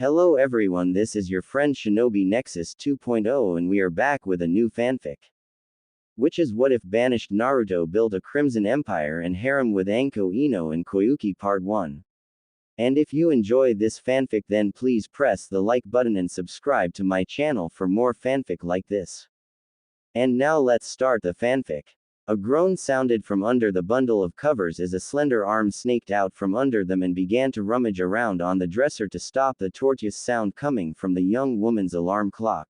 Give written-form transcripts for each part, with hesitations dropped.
Hello everyone, this is your friend Shinobi Nexus 2.0 and we are back with a new fanfic. Which is what if Banished Naruto built a Crimson Empire and Harem with Anko, Ino and Koyuki Part 1. And if you enjoy this fanfic then please press the like button and subscribe to my channel for more fanfic like this. And now let's start the fanfic. A groan sounded from under the bundle of covers as a slender arm snaked out from under them and began to rummage around on the dresser to stop the tortuous sound coming from the young woman's alarm clock,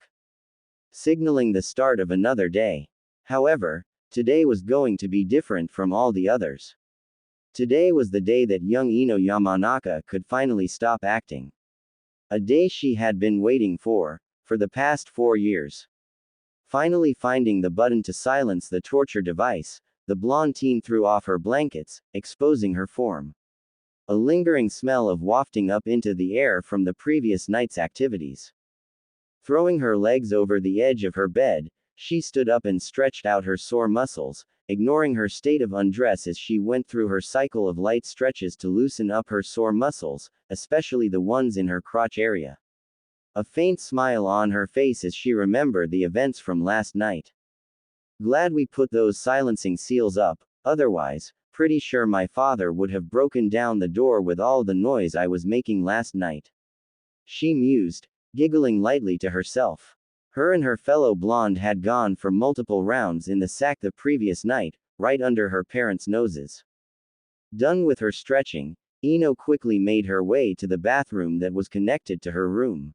signaling the start of another day. However, today was going to be different from all the others. Today was the day that young Ino Yamanaka could finally stop acting. A day she had been waiting for the past 4 years. Finally finding the button to silence the torture device, the blonde teen threw off her blankets, exposing her form. A lingering smell of wafting up into the air from the previous night's activities. Throwing her legs over the edge of her bed, she stood up and stretched out her sore muscles, ignoring her state of undress as she went through her cycle of light stretches to loosen up her sore muscles, especially the ones in her crotch area. A faint smile on her face as she remembered the events from last night. Glad we put those silencing seals up, otherwise, pretty sure my father would have broken down the door with all the noise I was making last night. She mused, giggling lightly to herself. Her and her fellow blonde had gone for multiple rounds in the sack the previous night, right under her parents' noses. Done with her stretching, Ino quickly made her way to the bathroom that was connected to her room.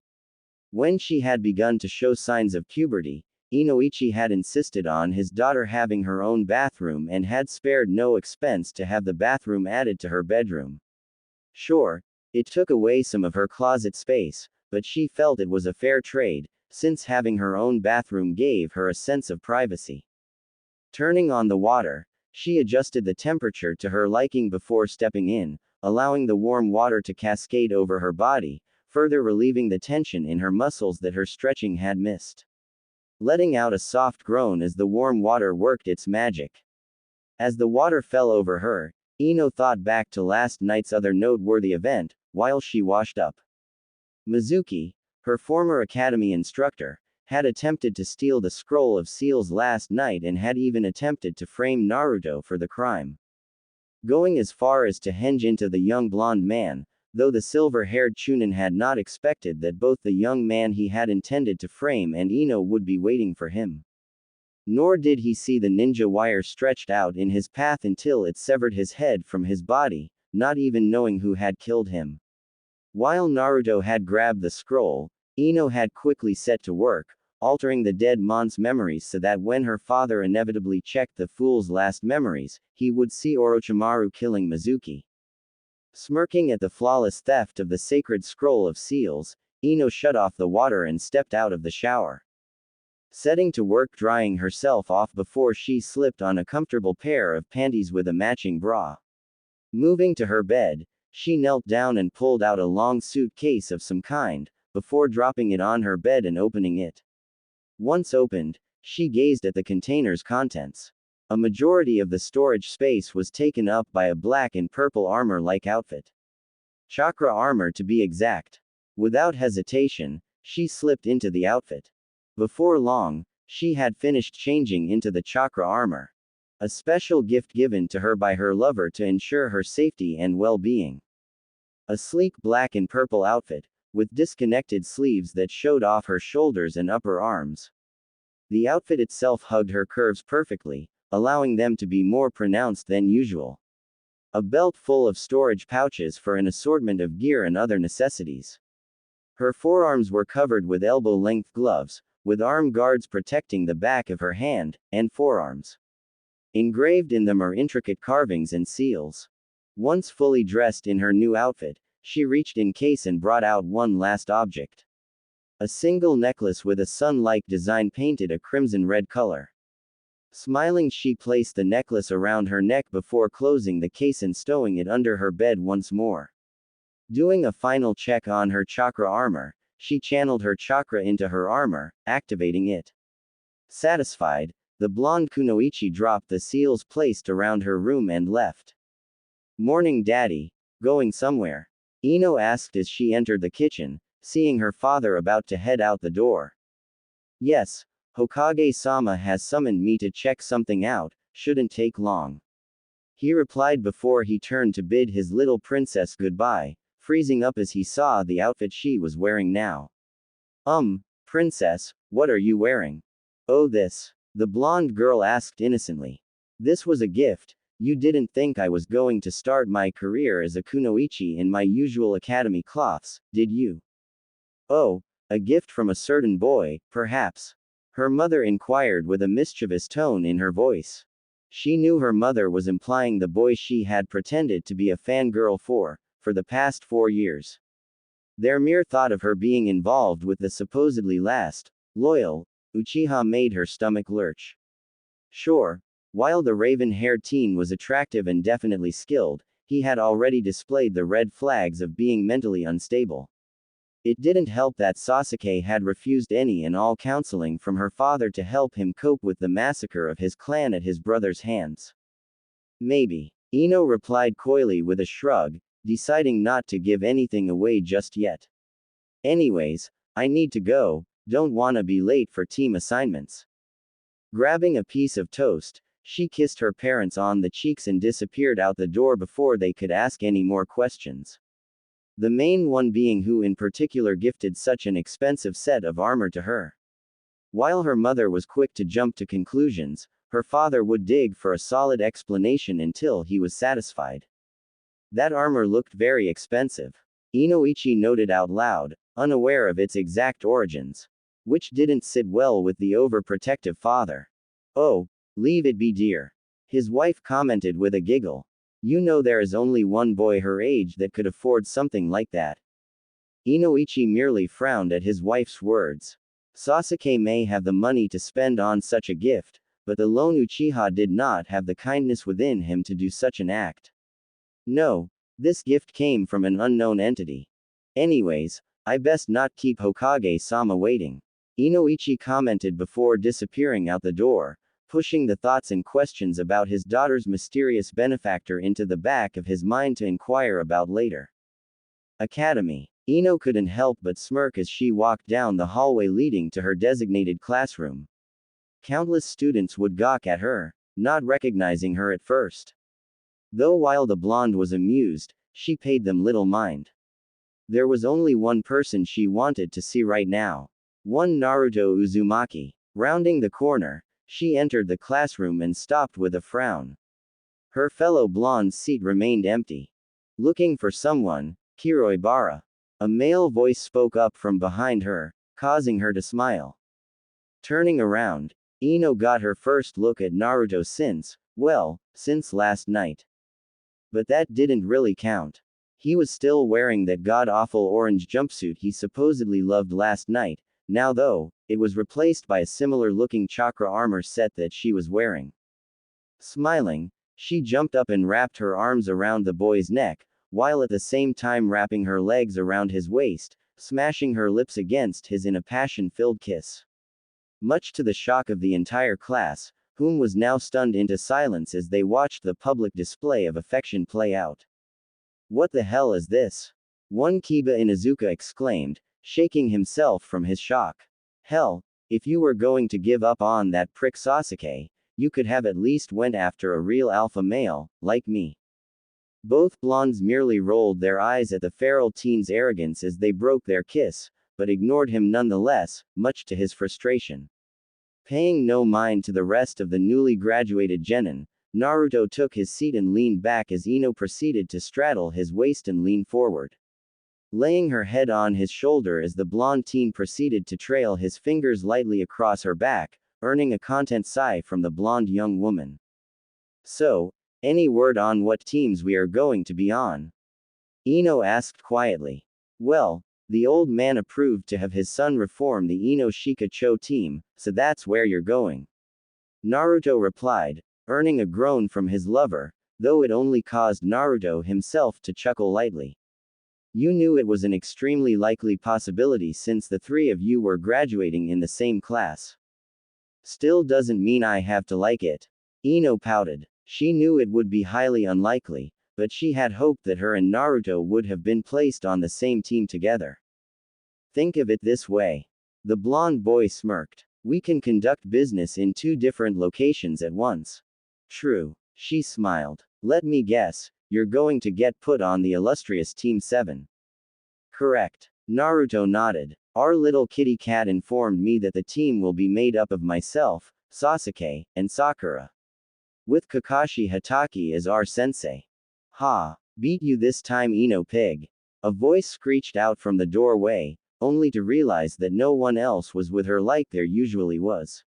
When she had begun to show signs of puberty, Inoichi had insisted on his daughter having her own bathroom and had spared no expense to have the bathroom added to her bedroom. Sure, it took away some of her closet space, but she felt it was a fair trade, since having her own bathroom gave her a sense of privacy. Turning on the water, she adjusted the temperature to her liking before stepping in, allowing the warm water to cascade over her body, further relieving the tension in her muscles that her stretching had missed. Letting out a soft groan as the warm water worked its magic. As the water fell over her, Ino thought back to last night's other noteworthy event, while she washed up. Mizuki, her former academy instructor, had attempted to steal the scroll of seals last night and had even attempted to frame Naruto for the crime. Going as far as to henge into the young blonde man, though the silver-haired Chunin had not expected that both the young man he had intended to frame and Ino would be waiting for him. Nor did he see the ninja wire stretched out in his path until it severed his head from his body, not even knowing who had killed him. While Naruto had grabbed the scroll, Ino had quickly set to work, altering the dead mon's memories so that when her father inevitably checked the fool's last memories, he would see Orochimaru killing Mizuki. Smirking at the flawless theft of the sacred scroll of seals, Ino shut off the water and stepped out of the shower. Setting to work drying herself off before she slipped on a comfortable pair of panties with a matching bra. Moving to her bed, she knelt down and pulled out a long suitcase of some kind, before dropping it on her bed and opening it. Once opened, she gazed at the container's contents. A majority of the storage space was taken up by a black and purple armor-like outfit. Chakra armor to be exact. Without hesitation, she slipped into the outfit. Before long, she had finished changing into the chakra armor. A special gift given to her by her lover to ensure her safety and well-being. A sleek black and purple outfit, with disconnected sleeves that showed off her shoulders and upper arms. The outfit itself hugged her curves perfectly, allowing them to be more pronounced than usual. A belt full of storage pouches for an assortment of gear and other necessities. Her forearms were covered with elbow-length gloves, with arm guards protecting the back of her hand and forearms. Engraved in them are intricate carvings and seals. Once fully dressed in her new outfit, she reached in case and brought out one last object. A single necklace with a sun-like design painted a crimson-red color. Smiling, she placed the necklace around her neck before closing the case and stowing it under her bed once more. Doing a final check on her chakra armor, she channeled her chakra into her armor, activating it. Satisfied, the blonde kunoichi dropped the seals placed around her room and left. "Morning, Daddy. Going somewhere?" Ino asked as she entered the kitchen, seeing her father about to head out the door. Yes, Hokage-sama has summoned me to check something out, shouldn't take long. He replied before he turned to bid his little princess goodbye, freezing up as he saw the outfit she was wearing now. Princess, what are you wearing? Oh, this. The blonde girl asked innocently. This was a gift. You didn't think I was going to start my career as a kunoichi in my usual academy cloths, did you? Oh, a gift from a certain boy, perhaps. Her mother inquired with a mischievous tone in her voice. She knew her mother was implying the boy she had pretended to be a fangirl for the past 4 years. Their mere thought of her being involved with the supposedly last, loyal, Uchiha made her stomach lurch. Sure, while the raven-haired teen was attractive and definitely skilled, he had already displayed the red flags of being mentally unstable. It didn't help that Sasuke had refused any and all counseling from her father to help him cope with the massacre of his clan at his brother's hands. Maybe. Ino replied coyly with a shrug, deciding not to give anything away just yet. Anyways, I need to go, don't wanna be late for team assignments. Grabbing a piece of toast, she kissed her parents on the cheeks and disappeared out the door before they could ask any more questions. The main one being who in particular gifted such an expensive set of armor to her. While her mother was quick to jump to conclusions, her father would dig for a solid explanation until he was satisfied. That armor looked very expensive. Inoichi noted out loud, unaware of its exact origins. Which didn't sit well with the overprotective father. Oh, leave it be, dear. His wife commented with a giggle. You know there is only one boy her age that could afford something like that. Inoichi merely frowned at his wife's words. Sasuke may have the money to spend on such a gift, but the lone Uchiha did not have the kindness within him to do such an act. No, this gift came from an unknown entity. Anyways, I best not keep Hokage-sama waiting. Inoichi commented before disappearing out the door, pushing the thoughts and questions about his daughter's mysterious benefactor into the back of his mind to inquire about later. Academy. Ino couldn't help but smirk as she walked down the hallway leading to her designated classroom. Countless students would gawk at her, not recognizing her at first. Though while the blonde was amused, she paid them little mind. There was only one person she wanted to see right now. One Naruto Uzumaki. Rounding the corner, she entered the classroom and stopped with a frown. Her fellow blonde's seat remained empty. Looking for someone, Kiroibara. A male voice spoke up from behind her, causing her to smile. Turning around, Ino got her first look at Naruto since last night. But that didn't really count. He was still wearing that god-awful orange jumpsuit he supposedly loved last night. Now though, it was replaced by a similar-looking chakra armor set that she was wearing. Smiling, she jumped up and wrapped her arms around the boy's neck, while at the same time wrapping her legs around his waist, smashing her lips against his in a passion-filled kiss. Much to the shock of the entire class, whom was now stunned into silence as they watched the public display of affection play out. What the hell is this? One Kiba Inuzuka exclaimed, shaking himself from his shock. Hell, if you were going to give up on that prick Sasuke, you could have at least went after a real alpha male, like me. Both blondes merely rolled their eyes at the feral teen's arrogance as they broke their kiss, but ignored him nonetheless, much to his frustration. Paying no mind to the rest of the newly graduated genin, Naruto took his seat and leaned back as Ino proceeded to straddle his waist and lean forward. Laying her head on his shoulder as the blonde teen proceeded to trail his fingers lightly across her back, earning a content sigh from the blonde young woman. So, any word on what teams we are going to be on? Ino asked quietly. Well, the old man approved to have his son reform the Ino Shika Cho team, so that's where you're going. Naruto replied, earning a groan from his lover, though it only caused Naruto himself to chuckle lightly. You knew it was an extremely likely possibility since the three of you were graduating in the same class. Still doesn't mean I have to like it. Ino pouted. She knew it would be highly unlikely, but she had hoped that her and Naruto would have been placed on the same team together. Think of it this way. The blonde boy smirked. We can conduct business in 2 different locations at once. True. She smiled. Let me guess, you're going to get put on the illustrious Team 7. Correct. Naruto nodded. Our little kitty cat informed me that the team will be made up of myself, Sasuke, and Sakura. With Kakashi Hatake as our sensei. Ha! Beat you this time, Ino pig. A voice screeched out from the doorway, only to realize that no one else was with her like there usually was.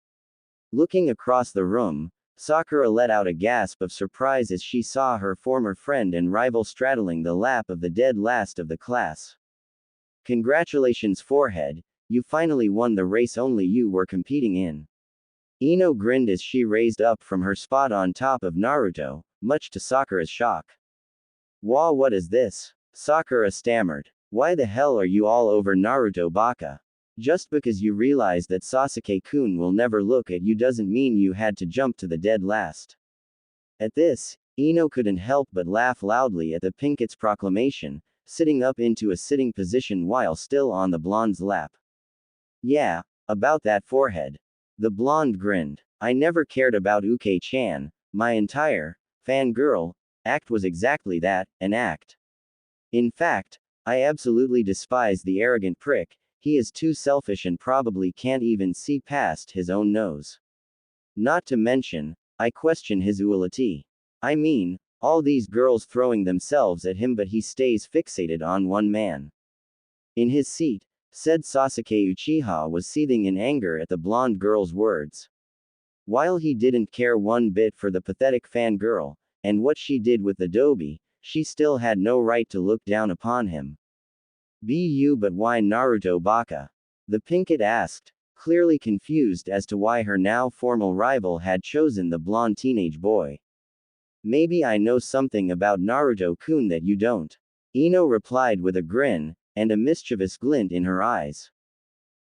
Looking across the room, Sakura let out a gasp of surprise as she saw her former friend and rival straddling the lap of the dead last of the class. Congratulations, forehead, you finally won the race only you were competing in. Ino grinned as she raised up from her spot on top of Naruto, much to Sakura's shock. Wah, what is this? Sakura stammered. Why the hell are you all over Naruto, baka? Just because you realize that Sasuke-kun will never look at you doesn't mean you had to jump to the dead last. At this, Ino couldn't help but laugh loudly at the Pinket's proclamation, sitting up into a sitting position while still on the blonde's lap. Yeah, about that forehead. The blonde grinned. I never cared about Uke-chan, my entire fangirl act was exactly that, an act. In fact, I absolutely despise the arrogant prick, he is too selfish and probably can't even see past his own nose. Not to mention, I question his utility. I mean, all these girls throwing themselves at him but he stays fixated on one man. In his seat, said Sasuke Uchiha was seething in anger at the blonde girl's words. While he didn't care one bit for the pathetic fangirl, and what she did with the dobe, she still had no right to look down upon him. But why Naruto, baka? The Pinket asked, clearly confused as to why her now formal rival had chosen the blonde teenage boy. Maybe I know something about Naruto-kun that you don't. Ino replied with a grin, and a mischievous glint in her eyes.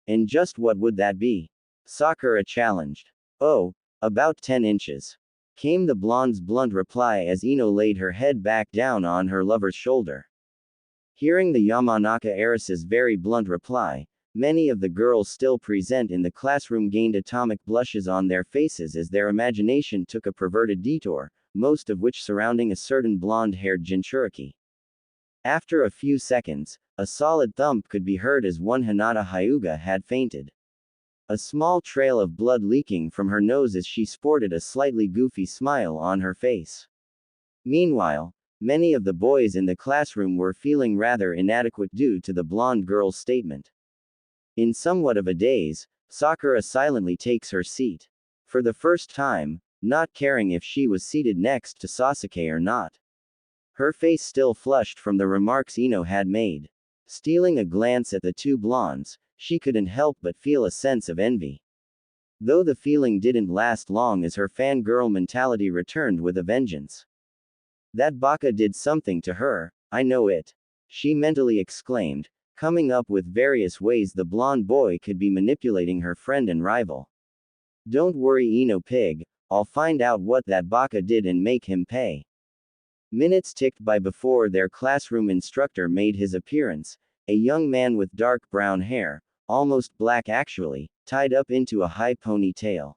And just what would that be? Sakura challenged. Oh, about 10 inches. Came the blonde's blunt reply as Ino laid her head back down on her lover's shoulder. Hearing the Yamanaka heiress's very blunt reply, many of the girls still present in the classroom gained atomic blushes on their faces as their imagination took a perverted detour, most of which surrounding a certain blonde-haired Jinchuriki. After a few seconds, a solid thump could be heard as one Hinata Hyuga had fainted. A small trail of blood leaking from her nose as she sported a slightly goofy smile on her face. Meanwhile, many of the boys in the classroom were feeling rather inadequate due to the blonde girl's statement. In somewhat of a daze, Sakura silently takes her seat. For the first time, not caring if she was seated next to Sasuke or not. Her face still flushed from the remarks Ino had made. Stealing a glance at the two blondes, she couldn't help but feel a sense of envy. Though the feeling didn't last long as her fangirl mentality returned with a vengeance. That baka did something to her, I know it. She mentally exclaimed, coming up with various ways the blonde boy could be manipulating her friend and rival. Don't worry, Ino pig, I'll find out what that baka did and make him pay. Minutes ticked by before their classroom instructor made his appearance, a young man with dark brown hair, almost black actually, tied up into a high ponytail.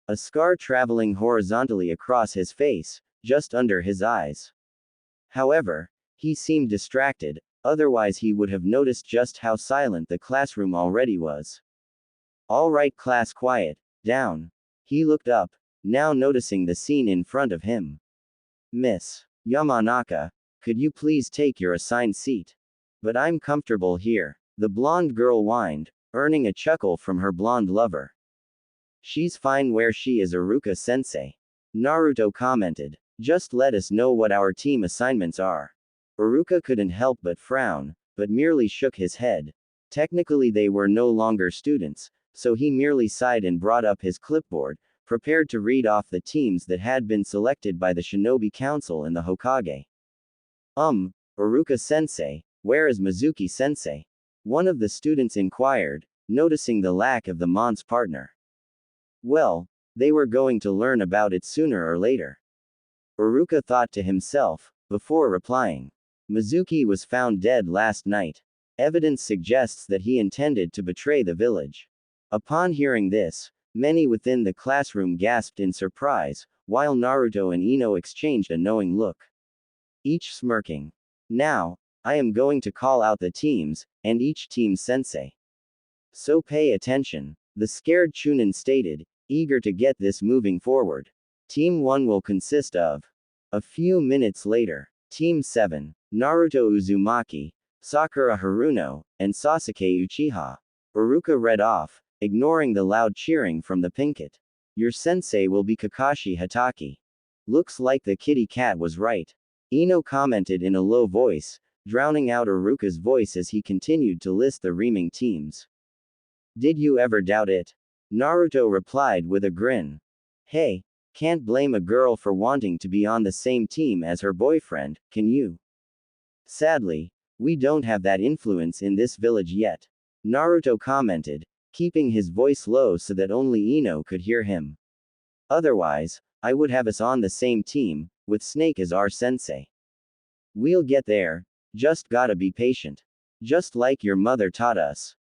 A scar traveling horizontally across his face, just under his eyes. However, he seemed distracted, otherwise he would have noticed just how silent the classroom already was. All right, class, quiet down. He looked up, now noticing the scene in front of him. Miss Yamanaka, could you please take your assigned seat? But I'm comfortable here, the blonde girl whined, earning a chuckle from her blonde lover. She's fine where she is, Iruka-sensei. Naruto commented. Just let us know what our team assignments are. Iruka couldn't help but frown, but merely shook his head. Technically they were no longer students, so he merely sighed and brought up his clipboard, prepared to read off the teams that had been selected by the Shinobi Council and the Hokage. Iruka-sensei, where is Mizuki-sensei? One of the students inquired, noticing the lack of the Mon's partner. Well, they were going to learn about it sooner or later. Iruka thought to himself, before replying. Mizuki was found dead last night. Evidence suggests that he intended to betray the village. Upon hearing this, many within the classroom gasped in surprise, while Naruto and Ino exchanged a knowing look, each smirking. Now, I am going to call out the teams, and each team's sensei. So pay attention, the scared Chunin stated, eager to get this moving forward. Team 1 will consist of. A few minutes later, Team 7, Naruto Uzumaki, Sakura Haruno, and Sasuke Uchiha. Iruka read off, ignoring the loud cheering from the Pinkett. Your sensei will be Kakashi Hatake. Looks like the kitty cat was right. Ino commented in a low voice, drowning out Iruka's voice as he continued to list the reaming teams. Did you ever doubt it? Naruto replied with a grin. Hey, can't blame a girl for wanting to be on the same team as her boyfriend, can you? Sadly, we don't have that influence in this village yet. Naruto commented, keeping his voice low so that only Ino could hear him. Otherwise, I would have us on the same team, with Snake as our sensei. We'll get there, just gotta be patient. Just like your mother taught us.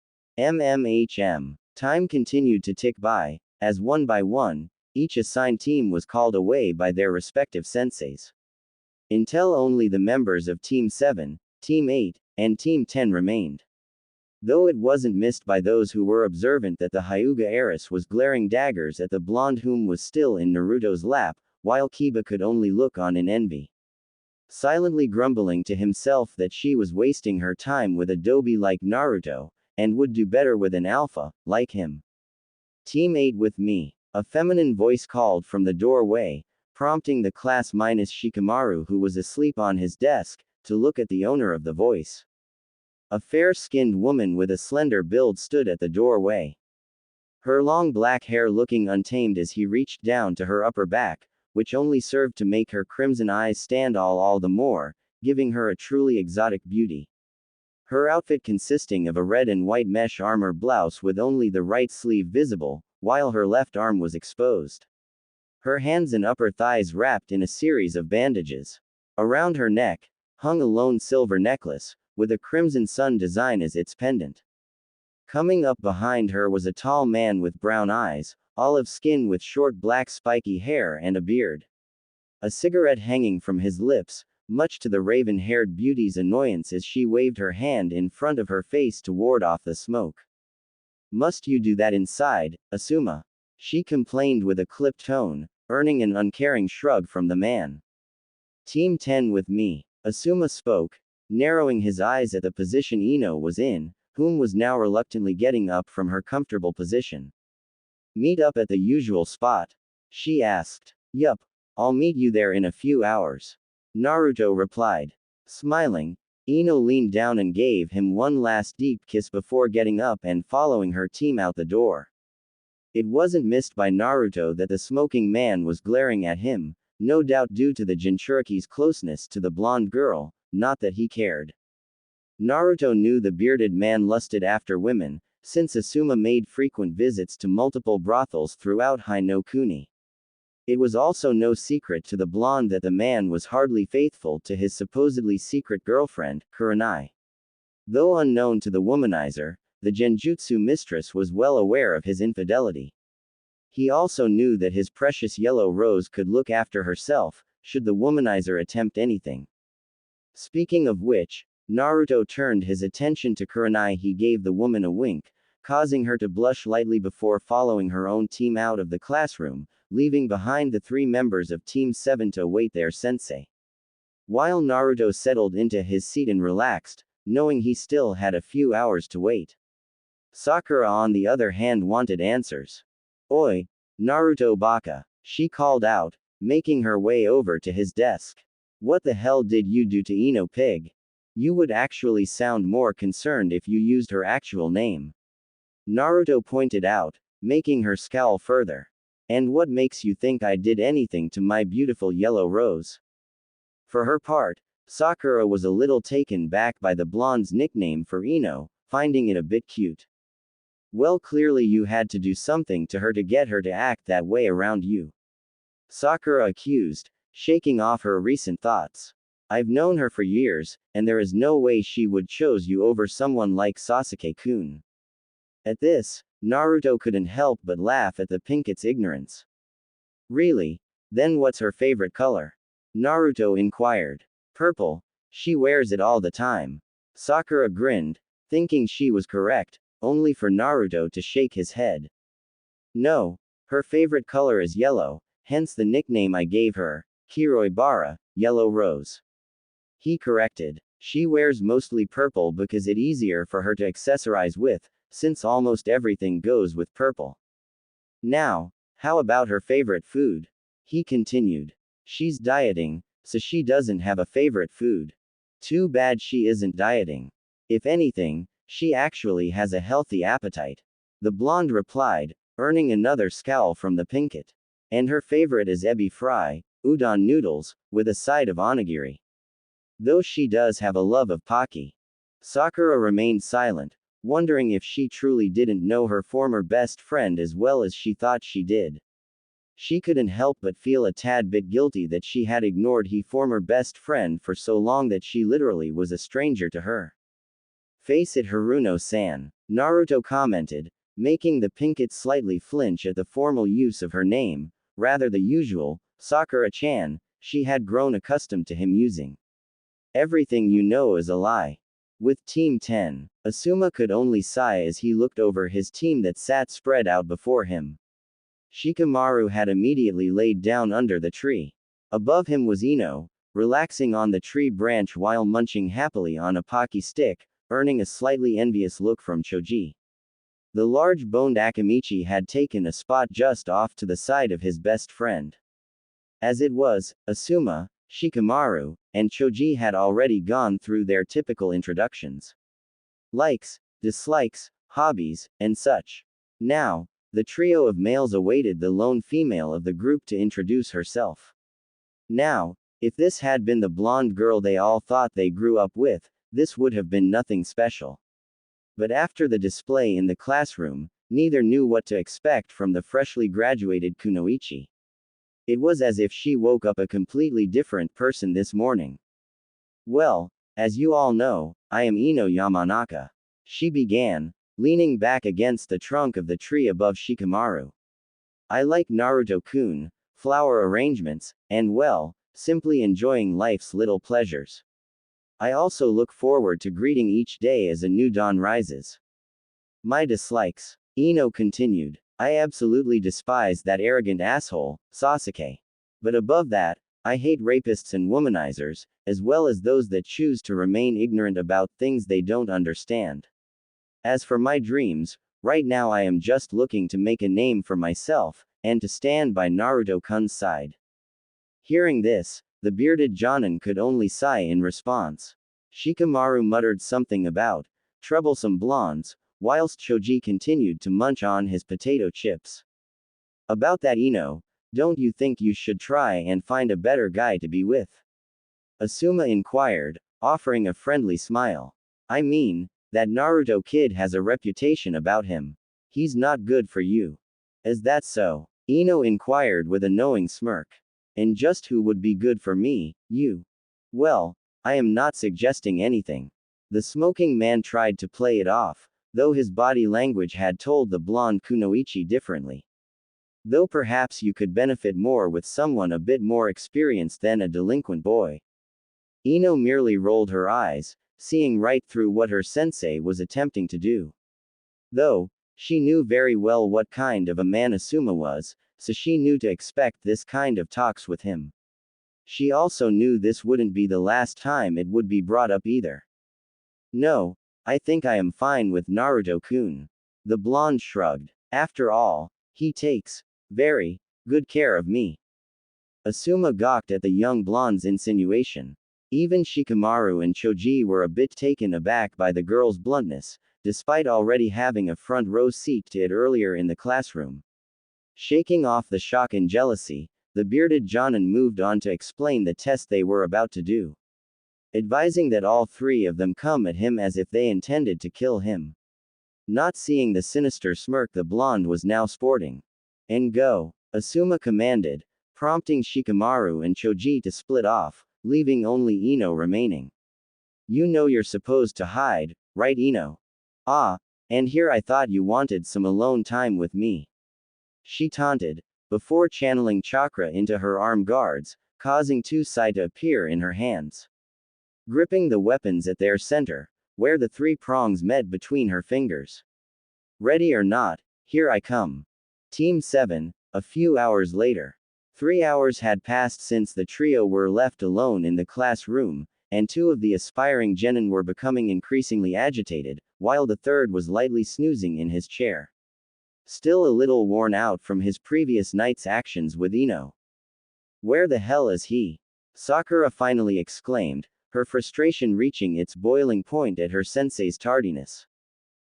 Time continued to tick by, as one by one, each assigned team was called away by their respective senseis. Until only the members of Team 7, Team 8, and Team 10 remained. Though it wasn't missed by those who were observant that the Hyuga heiress was glaring daggers at the blonde whom was still in Naruto's lap, while Kiba could only look on in envy. Silently grumbling to himself that she was wasting her time with a dobe like Naruto, and would do better with an alpha, like him. Team 8 with me, a feminine voice called from the doorway, prompting the class minus Shikamaru who was asleep on his desk, to look at the owner of the voice. A fair-skinned woman with a slender build stood at the doorway. Her long black hair looking untamed as he reached down to her upper back, which only served to make her crimson eyes stand all the more, giving her a truly exotic beauty. Her outfit consisting of a red and white mesh armor blouse with only the right sleeve visible, while her left arm was exposed. Her hands and upper thighs wrapped in a series of bandages. Around her neck, hung a lone silver necklace, with a crimson sun design as its pendant. Coming up behind her was a tall man with brown eyes, olive skin with short black spiky hair and a beard. A cigarette hanging from his lips, much to the raven-haired beauty's annoyance as she waved her hand in front of her face to ward off the smoke. Must you do that inside, Asuma? She complained with a clipped tone, earning an uncaring shrug from the man. Team 10 with me, Asuma spoke, narrowing his eyes at the position Ino was in, whom was now reluctantly getting up from her comfortable position. Meet up at the usual spot? She asked. Yup, I'll meet you there in a few hours. Naruto replied. Smiling, Ino leaned down and gave him one last deep kiss before getting up and following her team out the door. It wasn't missed by Naruto that the smoking man was glaring at him, no doubt due to the Jinchuriki's closeness to the blonde girl, not that he cared. Naruto knew the bearded man lusted after women, since Asuma made frequent visits to multiple brothels throughout High no Kuni. It was also no secret to the blonde that the man was hardly faithful to his supposedly secret girlfriend, Kurenai. Though unknown to the womanizer, the Genjutsu mistress was well aware of his infidelity. He also knew that his precious yellow rose could look after herself, should the womanizer attempt anything. Speaking of which, Naruto turned his attention to Kurenai. He gave the woman a wink, causing her to blush lightly before following her own team out of the classroom, leaving behind the 3 members of Team 7 to await their sensei. While Naruto settled into his seat and relaxed, knowing he still had a few hours to wait. Sakura on the other hand wanted answers. Oi, Naruto baka, she called out, making her way over to his desk. What the hell did you do to Ino pig? You would actually sound more concerned if you used her actual name. Naruto pointed out, making her scowl further. And what makes you think I did anything to my beautiful yellow rose? For her part, Sakura was a little taken back by the blonde's nickname for Ino, finding it a bit cute. Well, clearly you had to do something to her to get her to act that way around you. Sakura accused, shaking off her recent thoughts. I've known her for years, and there is no way she would choose you over someone like Sasuke-kun. At this, Naruto couldn't help but laugh at the Pinket's ignorance. Really? Then what's her favorite color? Naruto inquired. Purple. She wears it all the time. Sakura grinned, thinking she was correct, only for Naruto to shake his head. No, her favorite color is yellow, hence the nickname I gave her, Kiroibara, Yellow Rose. He corrected. She wears mostly purple because it's easier for her to accessorize with, since almost everything goes with purple. Now, how about her favorite food? He continued. She's dieting, so she doesn't have a favorite food. Too bad she isn't dieting. If anything, she actually has a healthy appetite. The blonde replied, earning another scowl from the Pinket. And her favorite is ebi fry, udon noodles, with a side of onigiri. Though she does have a love of pocky. Sakura remained silent, wondering if she truly didn't know her former best friend as well as she thought she did. She couldn't help but feel a tad bit guilty that she had ignored her former best friend for so long that she literally was a stranger to her. Face it, Haruno-san, Naruto commented, making the Pinket slightly flinch at the formal use of her name, rather the usual, Sakura-chan, she had grown accustomed to him using. Everything you know is a lie. With Team 10, Asuma could only sigh as he looked over his team that sat spread out before him. Shikamaru had immediately laid down under the tree. Above him was Ino, relaxing on the tree branch while munching happily on a pocky stick, earning a slightly envious look from Choji. The large-boned Akamichi had taken a spot just off to the side of his best friend. As it was, Asuma, Shikamaru, and Choji had already gone through their typical introductions. Likes, dislikes, hobbies, and such. Now, the trio of males awaited the lone female of the group to introduce herself. Now, if this had been the blonde girl they all thought they grew up with, this would have been nothing special. But after the display in the classroom, neither knew what to expect from the freshly graduated Kunoichi. It was as if she woke up a completely different person this morning. Well, as you all know, I am Ino Yamanaka. She began, leaning back against the trunk of the tree above Shikamaru. I like Naruto-kun, flower arrangements, and well, simply enjoying life's little pleasures. I also look forward to greeting each day as a new dawn rises. My dislikes. Ino continued. I absolutely despise that arrogant asshole, Sasuke. But above that, I hate rapists and womanizers, as well as those that choose to remain ignorant about things they don't understand. As for my dreams, right now I am just looking to make a name for myself, and to stand by Naruto-kun's side. Hearing this, the bearded Jonin could only sigh in response. Shikamaru muttered something about troublesome blondes, whilst Choji continued to munch on his potato chips. About that Ino, don't you think you should try and find a better guy to be with? Asuma inquired, offering a friendly smile. I mean, that Naruto kid has a reputation about him. He's not good for you. Is that so? Ino inquired with a knowing smirk. And just who would be good for me, you? Well, I am not suggesting anything. The smoking man tried to play it off, though his body language had told the blonde Kunoichi differently. Though perhaps you could benefit more with someone a bit more experienced than a delinquent boy. Ino merely rolled her eyes, seeing right through what her sensei was attempting to do. Though, she knew very well what kind of a man Asuma was, so she knew to expect this kind of talks with him. She also knew this wouldn't be the last time it would be brought up either. No, I think I am fine with Naruto-kun. The blonde shrugged. After all, he takes very good care of me. Asuma gawked at the young blonde's insinuation. Even Shikamaru and Choji were a bit taken aback by the girl's bluntness, despite already having a front row seat to it earlier in the classroom. Shaking off the shock and jealousy, the bearded Jonin moved on to explain the test they were about to do. Advising that all three of them come at him as if they intended to kill him. Not seeing the sinister smirk the blonde was now sporting. And go, Asuma commanded, prompting Shikamaru and Choji to split off, leaving only Ino remaining. You know you're supposed to hide, right Ino? Ah, and here I thought you wanted some alone time with me. She taunted, before channeling chakra into her arm guards, causing two sai to appear in her hands. Gripping the weapons at their center, where the three prongs met between her fingers. Ready or not, here I come. Team 7, a few hours later. 3 hours had passed since the trio were left alone in the classroom, and two of the aspiring genin were becoming increasingly agitated, while the third was lightly snoozing in his chair. Still a little worn out from his previous night's actions with Ino. Where the hell is he? Sakura finally exclaimed, her frustration reaching its boiling point at her sensei's tardiness.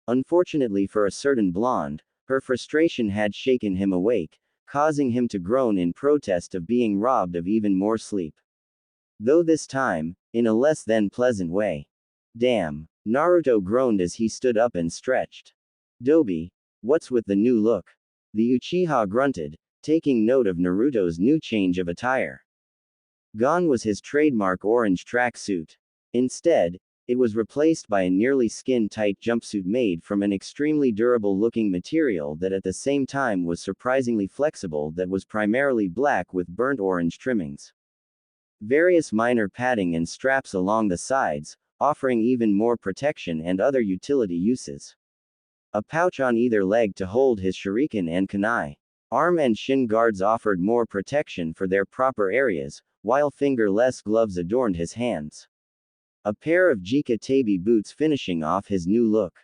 Unfortunately for a certain blonde, her frustration had shaken him awake, causing him to groan in protest of being robbed of even more sleep. Though this time, in a less than pleasant way. Damn, Naruto groaned as he stood up and stretched. Dobi, what's with the new look? The Uchiha grunted, taking note of Naruto's new change of attire. Gone was his trademark orange tracksuit. Instead, it was replaced by a nearly skin-tight jumpsuit made from an extremely durable-looking material that at the same time was surprisingly flexible, that was primarily black with burnt orange trimmings. Various minor padding and straps along the sides, offering even more protection and other utility uses. A pouch on either leg to hold his shuriken and kunai. Arm and shin guards offered more protection for their proper areas, while fingerless gloves adorned his hands. A pair of Jika Tabi boots finishing off his new look.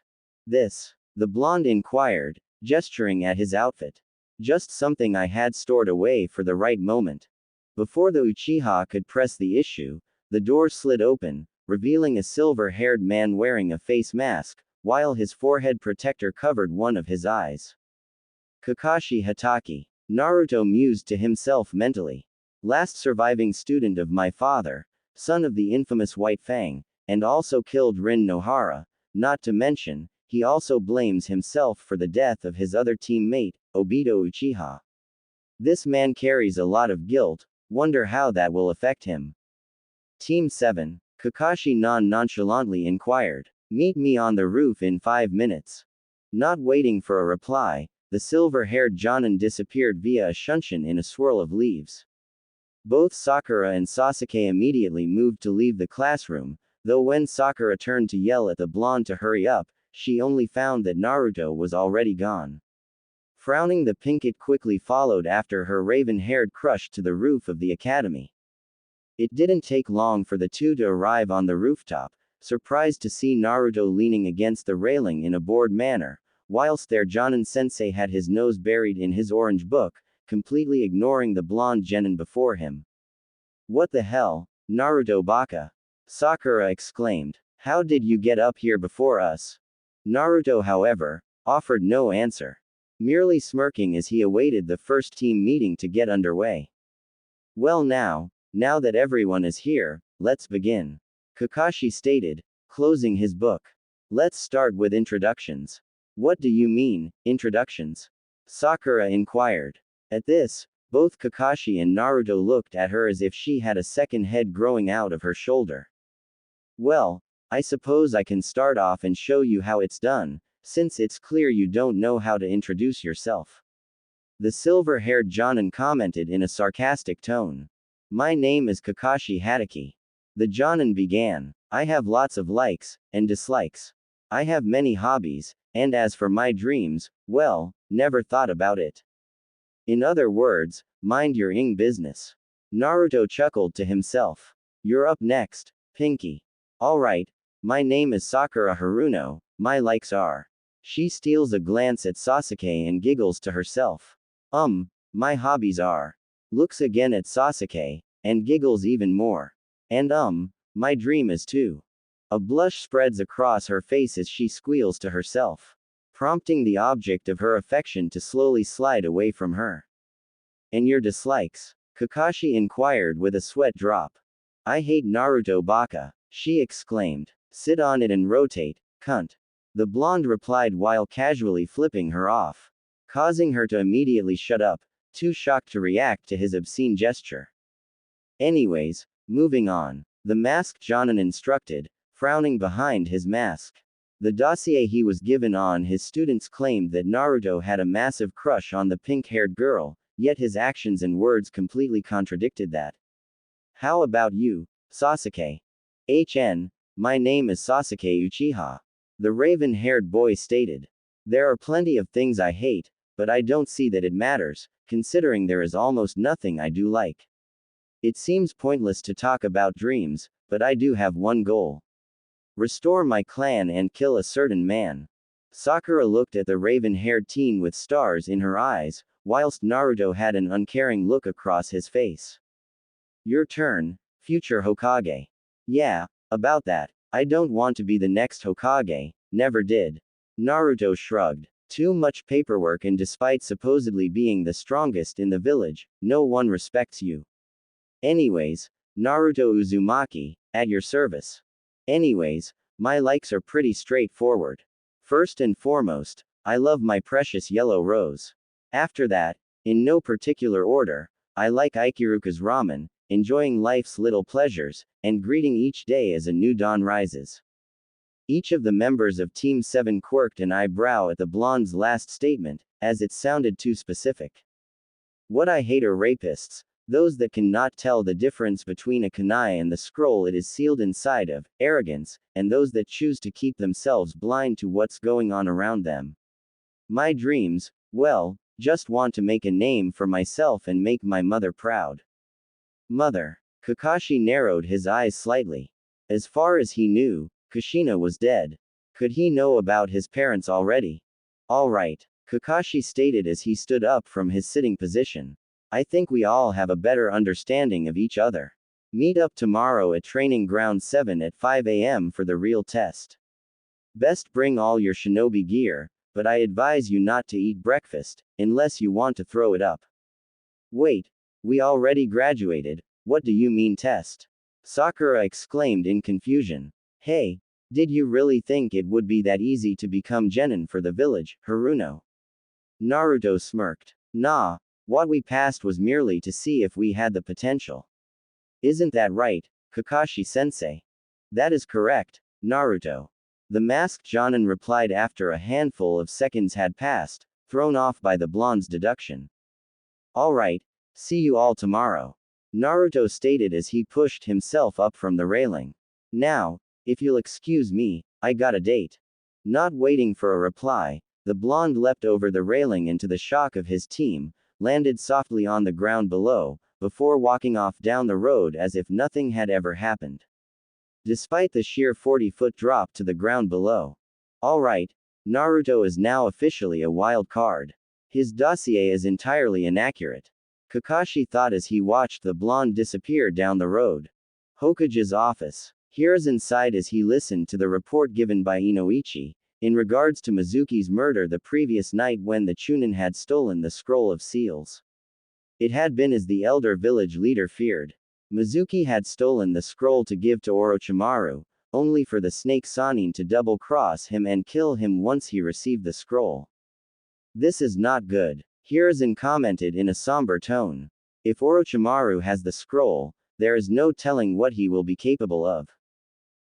This, the blonde inquired, gesturing at his outfit. Just something I had stored away for the right moment. Before the Uchiha could press the issue, the door slid open, revealing a silver-haired man wearing a face mask, while his forehead protector covered one of his eyes. Kakashi Hatake. Naruto mused to himself mentally. Last surviving student of my father, son of the infamous White Fang, and also killed Rin Nohara, not to mention, he also blames himself for the death of his other teammate, Obito Uchiha. This man carries a lot of guilt, wonder how that will affect him. Team 7, Kakashi nonchalantly inquired. Meet me on the roof in 5 minutes. Not waiting for a reply, the silver-haired Jonin disappeared via a shunshin in a swirl of leaves. Both Sakura and Sasuke immediately moved to leave the classroom, though when Sakura turned to yell at the blonde to hurry up, she only found that Naruto was already gone. Frowning, the Pinkett quickly followed after her raven-haired crush to the roof of the academy. It didn't take long for the two to arrive on the rooftop, surprised to see Naruto leaning against the railing in a bored manner, whilst their Jonin-sensei had his nose buried in his orange book, completely ignoring the blonde genin before him. What the hell, Naruto baka? Sakura exclaimed. How did you get up here before us? Naruto, however, offered no answer, merely smirking as he awaited the first team meeting to get underway. Well now that everyone is here, let's begin. Kakashi stated, closing his book. Let's start with introductions. What do you mean, introductions? Sakura inquired. At this, both Kakashi and Naruto looked at her as if she had a second head growing out of her shoulder. Well, I suppose I can start off and show you how it's done, since it's clear you don't know how to introduce yourself. The silver-haired Jonin commented in a sarcastic tone. My name is Kakashi Hatake. The Jonin began. I have lots of likes and dislikes. I have many hobbies, and as for my dreams, well, never thought about it. In other words, mind your business. Naruto chuckled to himself. You're up next, Pinky. Alright, my name is Sakura Haruno, my likes are. She steals a glance at Sasuke and giggles to herself. My hobbies are. Looks again at Sasuke, and giggles even more. And my dream is too. A blush spreads across her face as she squeals to herself, prompting the object of her affection to slowly slide away from her. And your dislikes? Kakashi inquired with a sweat drop. I hate Naruto baka, she exclaimed. Sit on it and rotate, cunt. The blonde replied while casually flipping her off, causing her to immediately shut up, too shocked to react to his obscene gesture. Anyways, Moving on. The masked Jonin instructed, frowning behind his mask. The dossier he was given on his students claimed that Naruto had a massive crush on the pink-haired girl, yet his actions and words completely contradicted that. How about you, Sasuke? My name is Sasuke Uchiha. The raven-haired boy stated. There are plenty of things I hate, but I don't see that it matters, considering there is almost nothing I do like. It seems pointless to talk about dreams, but I do have one goal. Restore my clan and kill a certain man. Sakura looked at the raven-haired teen with stars in her eyes, whilst Naruto had an uncaring look across his face. Your turn, future Hokage. Yeah, about that. I don't want to be the next Hokage, never did. Naruto shrugged. Too much paperwork, and despite supposedly being the strongest in the village, no one respects you. Anyways, Naruto Uzumaki, at your service. Anyways, my likes are pretty straightforward. First and foremost, I love my precious yellow rose. After that, in no particular order, I like Ikiruka's ramen, enjoying life's little pleasures, and greeting each day as a new dawn rises. Each of the members of Team 7 quirked an eyebrow at the blonde's last statement, as it sounded too specific. What I hate are rapists, those that cannot tell the difference between a kunai and the scroll it is sealed inside of, arrogance, and those that choose to keep themselves blind to what's going on around them. My dreams, well, just want to make a name for myself and make my mother proud. Mother. Kakashi narrowed his eyes slightly. As far as he knew, Kushina was dead. Could he know about his parents already? Alright, Kakashi stated as he stood up from his sitting position. I think we all have a better understanding of each other. Meet up tomorrow at Training Ground 7 at 5 a.m. for the real test. Best bring all your shinobi gear, but I advise you not to eat breakfast, unless you want to throw it up. Wait, we already graduated, what do you mean test? Sakura exclaimed in confusion. Hey, did you really think it would be that easy to become genin for the village, Haruno? Naruto smirked. Nah, what we passed was merely to see if we had the potential. Isn't that right, Kakashi-sensei? That is correct, Naruto. The masked Jonin replied after a handful of seconds had passed, thrown off by the blonde's deduction. Alright, see you all tomorrow. Naruto stated as he pushed himself up from the railing. Now, if you'll excuse me, I got a date. Not waiting for a reply, the blonde leapt over the railing into the shock of his team, landed softly on the ground below, before walking off down the road as if nothing had ever happened. Despite the sheer 40-foot drop to the ground below. Alright, Naruto is now officially a wild card. His dossier is entirely inaccurate. Kakashi thought as he watched the blonde disappear down the road. Hokage's office. Here's inside as he listened to the report given by Inoichi, in regards to Mizuki's murder the previous night when the Chunin had stolen the scroll of seals. It had been as the elder village leader feared. Mizuki had stolen the scroll to give to Orochimaru, only for the snake Sanin to double-cross him and kill him once he received the scroll. This is not good. Hiruzen commented in a somber tone. If Orochimaru has the scroll, there is no telling what he will be capable of.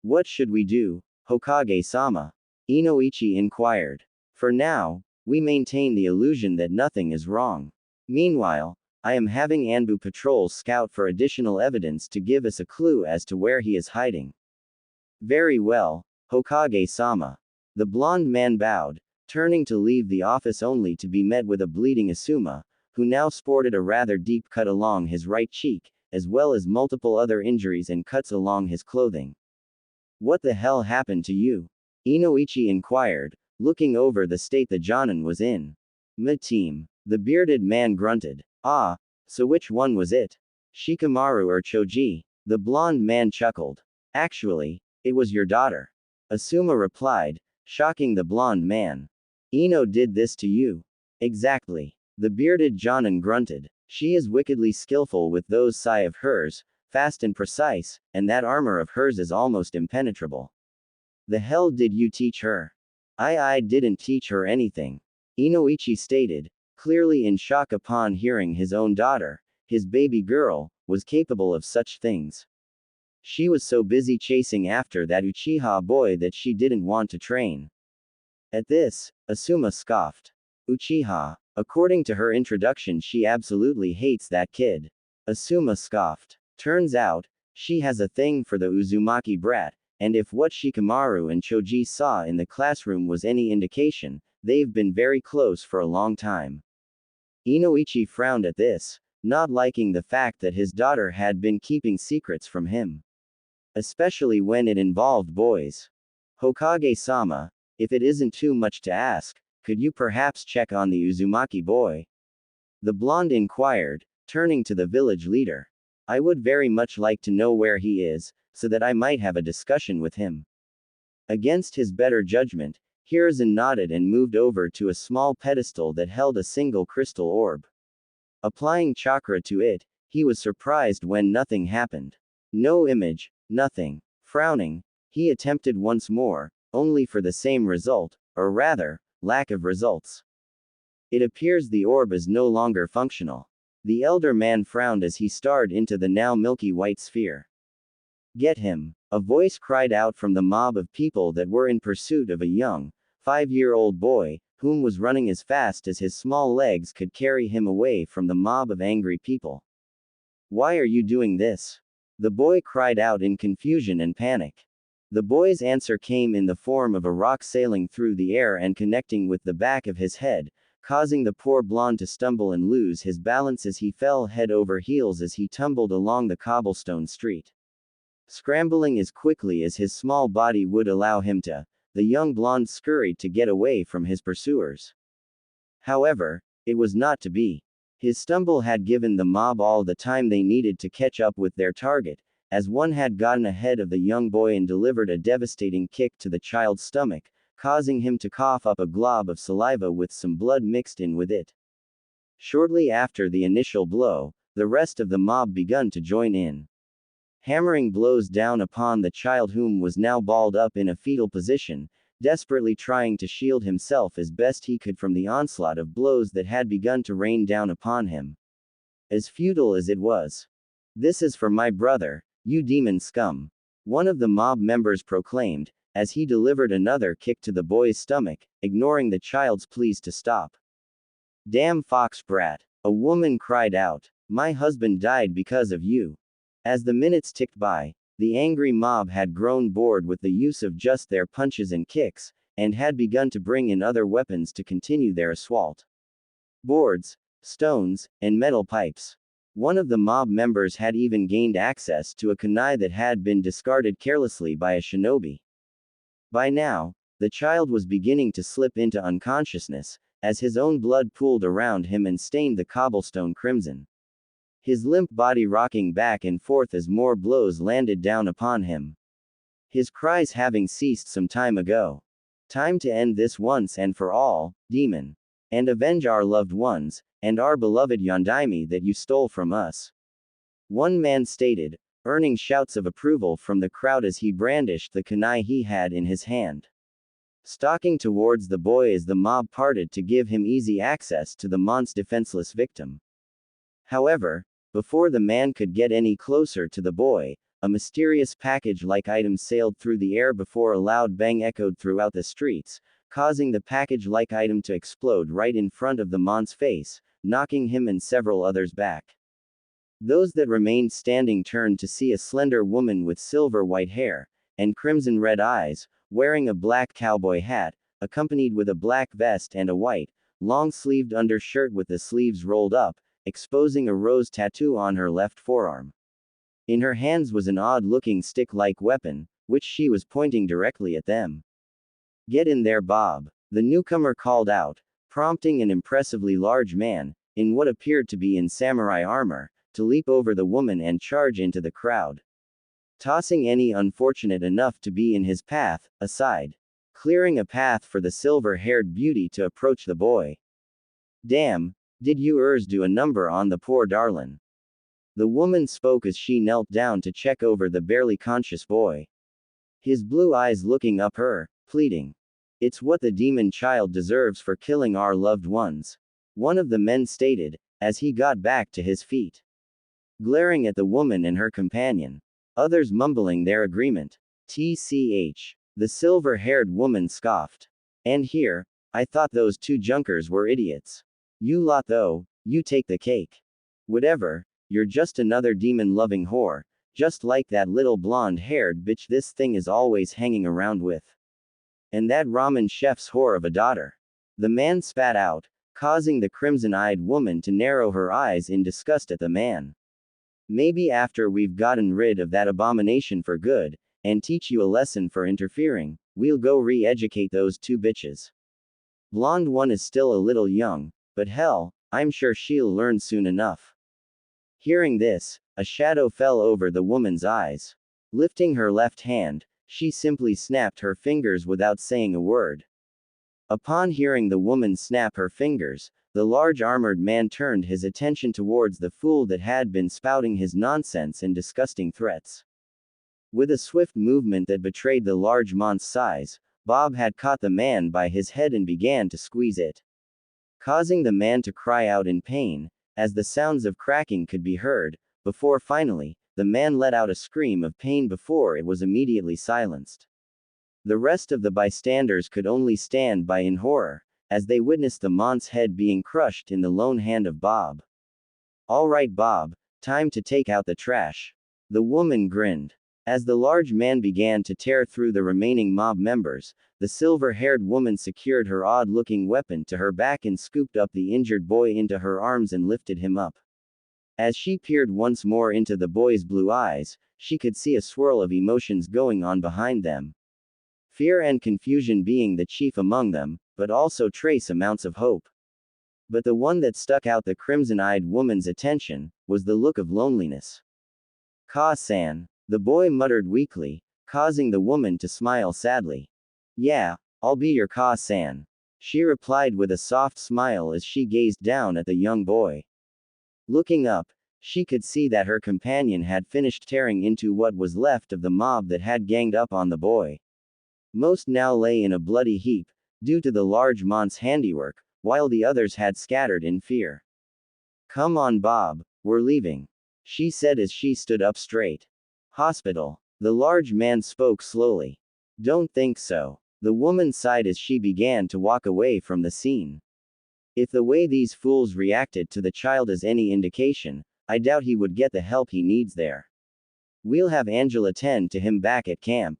What should we do, Hokage-sama? Inoichi inquired. For now, we maintain the illusion that nothing is wrong. Meanwhile, I am having Anbu patrols scout for additional evidence to give us a clue as to where he is hiding. Very well, Hokage-sama. The blonde man bowed, turning to leave the office only to be met with a bleeding Asuma, who now sported a rather deep cut along his right cheek, as well as multiple other injuries and cuts along his clothing. What the hell happened to you? Inoichi inquired, looking over the state the Jonin was in. Ma-team. The bearded man grunted. Ah, so which one was it? Shikamaru or Choji? The blonde man chuckled. Actually, it was your daughter. Asuma replied, shocking the blonde man. Ino did this to you. Exactly. The bearded Jonin grunted. She is wickedly skillful with those sai of hers, fast and precise, and that armor of hers is almost impenetrable. The hell did you teach her? I didn't teach her anything. Inoichi stated, clearly in shock upon hearing his own daughter, his baby girl, was capable of such things. She was so busy chasing after that Uchiha boy that she didn't want to train. At this, Asuma scoffed. Uchiha. According to her introduction, she absolutely hates that kid. Asuma scoffed. Turns out, she has a thing for the Uzumaki brat, and if what Shikamaru and Choji saw in the classroom was any indication, they've been very close for a long time. Inoichi frowned at this, not liking the fact that his daughter had been keeping secrets from him. Especially when it involved boys. Hokage-sama, if it isn't too much to ask, could you perhaps check on the Uzumaki boy? The blonde inquired, turning to the village leader. I would very much like to know where he is, so that I might have a discussion with him. Against his better judgment, Hiruzen nodded and moved over to a small pedestal that held a single crystal orb. Applying chakra to it, he was surprised when nothing happened. No image, nothing. Frowning, he attempted once more, only for the same result, or rather, lack of results. It appears the orb is no longer functional. The elder man frowned as he stared into the now milky white sphere. Get him! A voice cried out from the mob of people that were in pursuit of a young, 5-year-old boy, whom was running as fast as his small legs could carry him away from the mob of angry people. Why are you doing this? The boy cried out in confusion and panic. The boy's answer came in the form of a rock sailing through the air and connecting with the back of his head, causing the poor blonde to stumble and lose his balance as he fell head over heels as he tumbled along the cobblestone street. Scrambling as quickly as his small body would allow him to, the young blonde scurried to get away from his pursuers. However, it was not to be. His stumble had given the mob all the time they needed to catch up with their target, as one had gotten ahead of the young boy and delivered a devastating kick to the child's stomach, causing him to cough up a glob of saliva with some blood mixed in with it. Shortly after the initial blow, the rest of the mob begun to join in. Hammering blows down upon the child, whom was now balled up in a fetal position, desperately trying to shield himself as best he could from the onslaught of blows that had begun to rain down upon him. As futile as it was. This is for my brother, you demon scum. One of the mob members proclaimed, as he delivered another kick to the boy's stomach, ignoring the child's pleas to stop. Damn fox brat, a woman cried out. My husband died because of you. As the minutes ticked by, the angry mob had grown bored with the use of just their punches and kicks, and had begun to bring in other weapons to continue their assault. Boards, stones, and metal pipes. One of the mob members had even gained access to a kunai that had been discarded carelessly by a shinobi. By now, the child was beginning to slip into unconsciousness, as his own blood pooled around him and stained the cobblestone crimson. His limp body rocking back and forth as more blows landed down upon him. His cries having ceased some time ago. Time to end this once and for all, demon. And avenge our loved ones, and our beloved Yondaime that you stole from us. One man stated, earning shouts of approval from the crowd as he brandished the kunai he had in his hand. Stalking towards the boy as the mob parted to give him easy access to the mon's defenseless victim. However, before the man could get any closer to the boy, a mysterious package-like item sailed through the air before a loud bang echoed throughout the streets, causing the package-like item to explode right in front of the mon's face, knocking him and several others back. Those that remained standing turned to see a slender woman with silver-white hair, and crimson-red eyes, wearing a black cowboy hat, accompanied with a black vest and a white, long-sleeved undershirt with the sleeves rolled up, exposing a rose tattoo on her left forearm. In her hands was an odd-looking stick-like weapon, which she was pointing directly at them. Get in there, Bob, the newcomer called out, prompting an impressively large man, in what appeared to be in samurai armor, to leap over the woman and charge into the crowd. Tossing any unfortunate enough to be in his path, aside. Clearing a path for the silver-haired beauty to approach the boy. Damn, did you do a number on the poor darlin'? The woman spoke as she knelt down to check over the barely conscious boy. His blue eyes looking up her, pleading. It's what the demon child deserves for killing our loved ones. One of the men stated, as he got back to his feet. Glaring at the woman and her companion. others mumbling their agreement. TCH. The silver-haired woman scoffed. And here, I thought those two junkers were idiots. You lot though, you take the cake. Whatever, you're just another demon-loving whore, just like that little blonde-haired bitch this thing is always hanging around with. And that ramen chef's whore of a daughter. The man spat out, causing the crimson-eyed woman to narrow her eyes in disgust at the man. Maybe after we've gotten rid of that abomination for good, and teach you a lesson for interfering, we'll go re-educate those two bitches. Blonde one is still a little young, but hell, I'm sure she'll learn soon enough. Hearing this, a shadow fell over the woman's eyes. Lifting her left hand, she simply snapped her fingers without saying a word. Upon hearing the woman snap her fingers, the large armored man turned his attention towards the fool that had been spouting his nonsense and disgusting threats. With a swift movement that betrayed the large man's size, Bob had caught the man by his head and began to squeeze it, causing the man to cry out in pain, as the sounds of cracking could be heard, before finally, the man let out a scream of pain before it was immediately silenced. The rest of the bystanders could only stand by in horror, as they witnessed the man's head being crushed in the lone hand of Bob. All right, Bob, time to take out the trash. The woman grinned. As the large man began to tear through the remaining mob members, the silver-haired woman secured her odd-looking weapon to her back and scooped up the injured boy into her arms and lifted him up. As she peered once more into the boy's blue eyes, she could see a swirl of emotions going on behind them. Fear and confusion being the chief among them, but also trace amounts of hope. But the one that stuck out the crimson-eyed woman's attention was the look of loneliness. Ka-san. The boy muttered weakly, causing the woman to smile sadly. Yeah, I'll be your Ka-san. She replied with a soft smile as she gazed down at the young boy. Looking up, she could see that her companion had finished tearing into what was left of the mob that had ganged up on the boy. Most now lay in a bloody heap, due to the large man's handiwork, while the others had scattered in fear. Come on, Bob, we're leaving, she said as she stood up straight. Hospital. The large man spoke slowly. Don't think so. The woman sighed as she began to walk away from the scene. If the way these fools reacted to the child is any indication, I doubt he would get the help he needs there. We'll have Angela tend to him back at camp.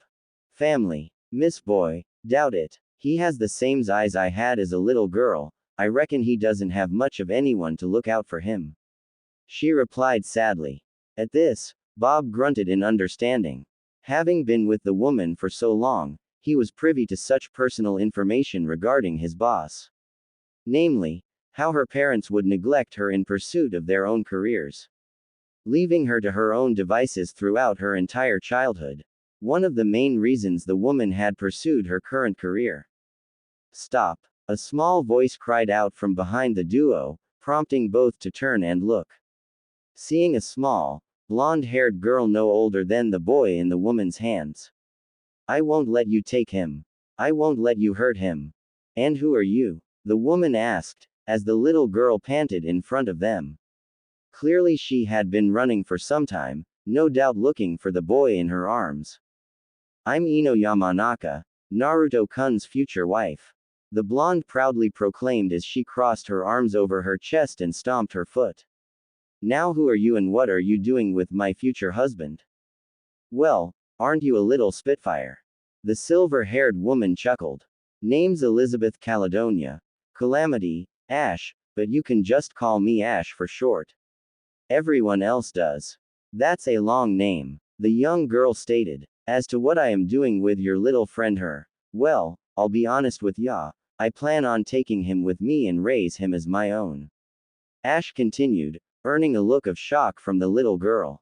Family. Miss Boy, doubt it. He has the same eyes I had as a little girl, I reckon he doesn't have much of anyone to look out for him. She replied sadly. At this, Bob grunted in understanding. Having been with the woman for so long, he was privy to such personal information regarding his boss. Namely, how her parents would neglect her in pursuit of their own careers, leaving her to her own devices throughout her entire childhood. One of the main reasons the woman had pursued her current career. Stop. A small voice cried out from behind the duo, prompting both to turn and look. Seeing a small, blonde-haired girl no older than the boy in the woman's hands. I won't let you take him. I won't let you hurt him. And who are you? The woman asked, as the little girl panted in front of them. Clearly she had been running for some time, no doubt looking for the boy in her arms. I'm Ino Yamanaka, Naruto-kun's future wife. The blonde proudly proclaimed as she crossed her arms over her chest and stomped her foot. Now who are you and what are you doing with my future husband? Well, aren't you a little spitfire? The silver-haired woman chuckled. Name's Elizabeth Caledonia. Calamity, Ash, but you can just call me Ash for short. Everyone else does. That's a long name, the young girl stated. As to what I am doing with your little friend her, well, I'll be honest with ya, I plan on taking him with me and raise him as my own. Ash continued, earning a look of shock from the little girl.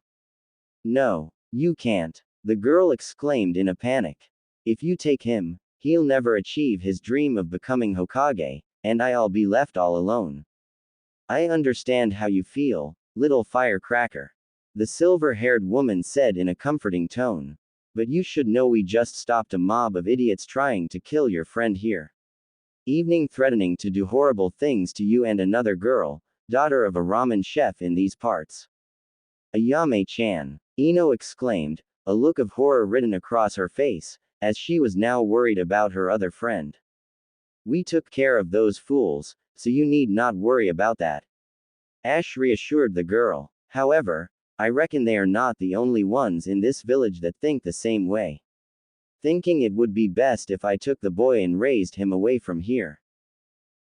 No, you can't, the girl exclaimed in a panic. If you take him, he'll never achieve his dream of becoming Hokage, and I'll be left all alone. I understand how you feel, little firecracker. The silver-haired woman said in a comforting tone. But you should know we just stopped a mob of idiots trying to kill your friend here. Evening threatening to do horrible things to you and another girl, daughter of a ramen chef in these parts. Ayame-chan. Ino exclaimed, a look of horror written across her face, as she was now worried about her other friend. We took care of those fools, so you need not worry about that. Ash reassured the girl. However, I reckon they are not the only ones in this village that think the same way. Thinking it would be best if I took the boy and raised him away from here.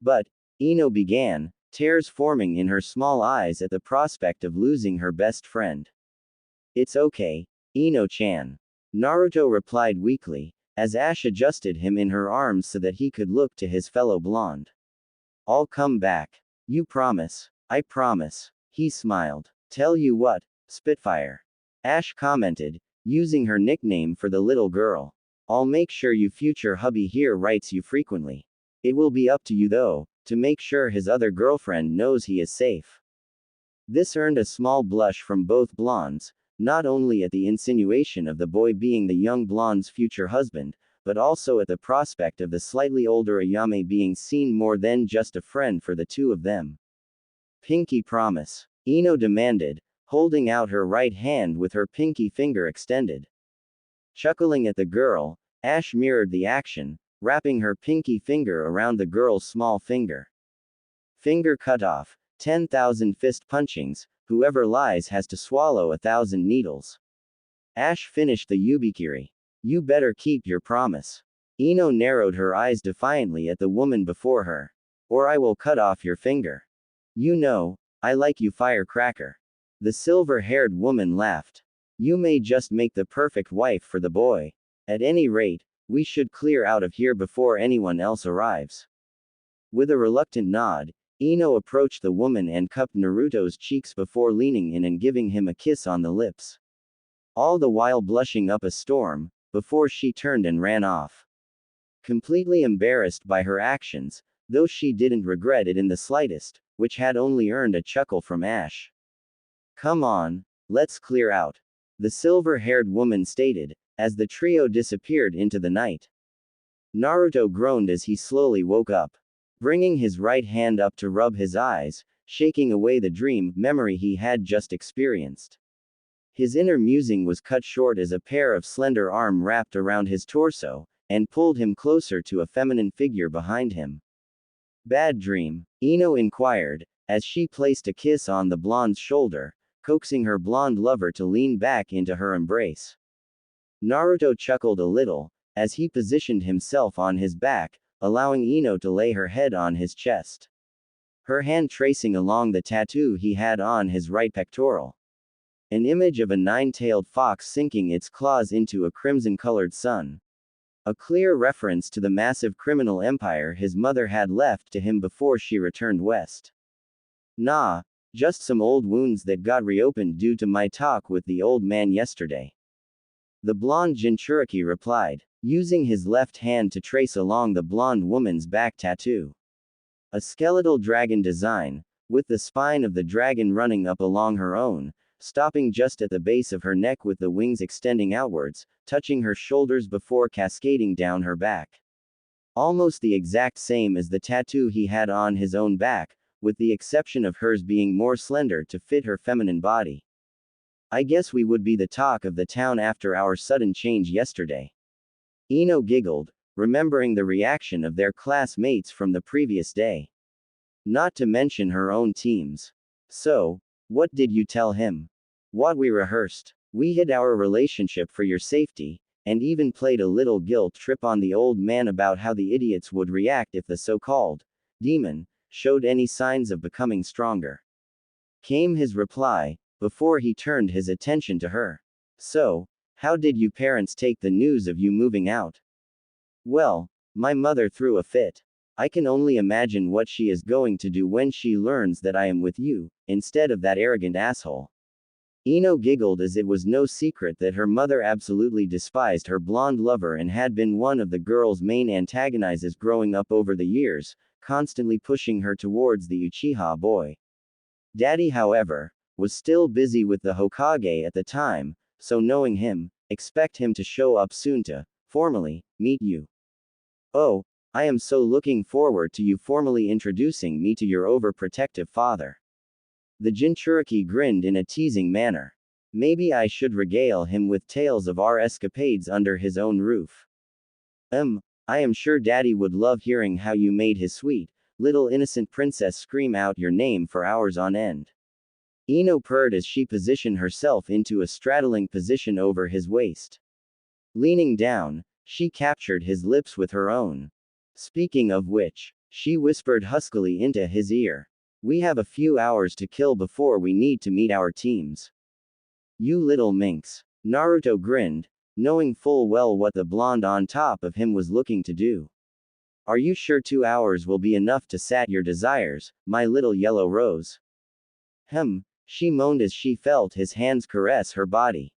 But, Ino began, tears forming in her small eyes at the prospect of losing her best friend. It's okay, Ino-chan. Naruto replied weakly, as Ash adjusted him in her arms so that he could look to his fellow blonde. I'll come back. You promise? I promise. He smiled. Tell you what, Spitfire. Ash commented, using her nickname for the little girl. I'll make sure you future hubby here writes you frequently. It will be up to you though, to make sure his other girlfriend knows he is safe. This earned a small blush from both blondes, not only at the insinuation of the boy being the young blonde's future husband, but also at the prospect of the slightly older Ayame being seen more than just a friend for the two of them. Pinky promise, Ino demanded, holding out her right hand with her pinky finger extended. Chuckling at the girl, Ash mirrored the action, wrapping her pinky finger around the girl's small finger. Finger cut off, 10,000 fist punchings, whoever lies has to swallow 1,000 needles. Ash finished the yubikiri. You better keep your promise. Ino narrowed her eyes defiantly at the woman before her. Or I will cut off your finger. You know, I like you firecracker. The silver-haired woman laughed. You may just make the perfect wife for the boy. At any rate, we should clear out of here before anyone else arrives. With a reluctant nod, Ino approached the woman and cupped Naruto's cheeks before leaning in and giving him a kiss on the lips. All the while blushing up a storm, before she turned and ran off. Completely embarrassed by her actions, though she didn't regret it in the slightest, which had only earned a chuckle from Ash. Come on, let's clear out. The silver-haired woman stated, as the trio disappeared into the night. Naruto groaned as he slowly woke up. Bringing his right hand up to rub his eyes, shaking away the dream memory he had just experienced. His inner musing was cut short as a pair of slender arms wrapped around his torso, and pulled him closer to a feminine figure behind him. Bad dream? Ino inquired, as she placed a kiss on the blonde's shoulder, coaxing her blonde lover to lean back into her embrace. Naruto chuckled a little, as he positioned himself on his back, allowing Ino to lay her head on his chest. Her hand tracing along the tattoo he had on his right pectoral. An image of a nine-tailed fox sinking its claws into a crimson-colored sun. A clear reference to the massive criminal empire his mother had left to him before she returned west. Nah, just some old wounds that got reopened due to my talk with the old man yesterday. The blonde Jinchuriki replied, using his left hand to trace along the blonde woman's back tattoo. A skeletal dragon design, with the spine of the dragon running up along her own, stopping just at the base of her neck with the wings extending outwards, touching her shoulders before cascading down her back. Almost the exact same as the tattoo he had on his own back, with the exception of hers being more slender to fit her feminine body. I guess we would be the talk of the town after our sudden change yesterday. Ino giggled, remembering the reaction of their classmates from the previous day. Not to mention her own teams. So, what did you tell him? What we rehearsed. We hid our relationship for your safety, and even played a little guilt trip on the old man about how the idiots would react if the so-called demon showed any signs of becoming stronger. Came his reply, before he turned his attention to her. So, how did you parents take the news of you moving out? Well, my mother threw a fit. I can only imagine what she is going to do when she learns that I am with you, instead of that arrogant asshole. Ino giggled as it was no secret that her mother absolutely despised her blonde lover and had been one of the girl's main antagonizers growing up over the years, constantly pushing her towards the Uchiha boy. Daddy, however, was still busy with the Hokage at the time, so knowing him, expect him to show up soon to, formally, meet you. Oh, I am so looking forward to you formally introducing me to your overprotective father. The Jinchuriki grinned in a teasing manner. Maybe I should regale him with tales of our escapades under his own roof. I am sure Daddy would love hearing how you made his sweet, little innocent princess scream out your name for hours on end. Ino purred as she positioned herself into a straddling position over his waist. Leaning down, she captured his lips with her own. Speaking of which, she whispered huskily into his ear. We have a few hours to kill before we need to meet our teams. You little minx. Naruto grinned, knowing full well what the blonde on top of him was looking to do. Are you sure 2 hours will be enough to sat your desires, my little yellow rose? She moaned as she felt his hands caress her body.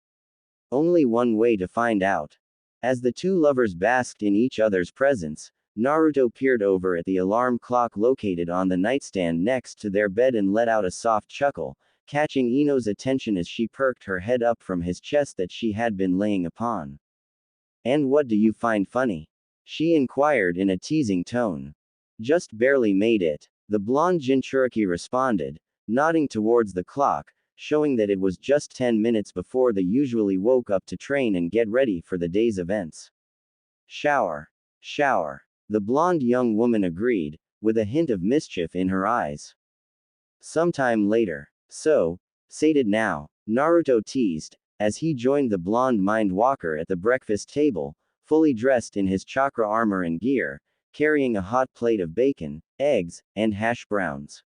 Only one way to find out. As the two lovers basked in each other's presence, Naruto peered over at the alarm clock located on the nightstand next to their bed and let out a soft chuckle, catching Ino's attention as she perked her head up from his chest that she had been laying upon. And what do you find funny? She inquired in a teasing tone. Just barely made it, the blonde Jinchuriki responded, nodding towards the clock, showing that it was just 10 minutes before they usually woke up to train and get ready for the day's events. Shower. The blonde young woman agreed, with a hint of mischief in her eyes. Sometime later. So, sated now, Naruto teased, as he joined the blonde mind walker at the breakfast table, fully dressed in his chakra armor and gear, carrying a hot plate of bacon, eggs, and hash browns.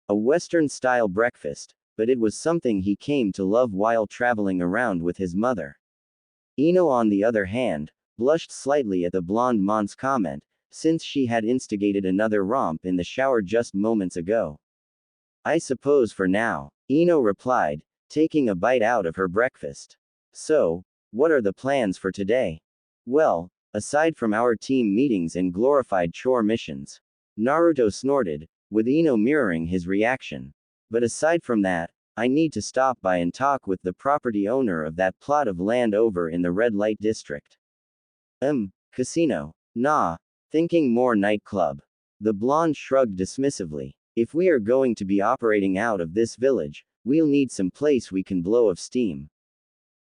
A Western-style breakfast, but it was something he came to love while traveling around with his mother. Ino, on the other hand, blushed slightly at the blonde mont's comment, since she had instigated another romp in the shower just moments ago. I suppose for now, Ino replied, taking a bite out of her breakfast. So, what are the plans for today? Well, aside from our team meetings and glorified chore missions. Naruto snorted, with Ino mirroring his reaction. But aside from that, I need to stop by and talk with the property owner of that plot of land over in the red light district. Casino. Nah. Thinking more nightclub. The blonde shrugged dismissively. If we are going to be operating out of this village, we'll need some place we can blow off steam.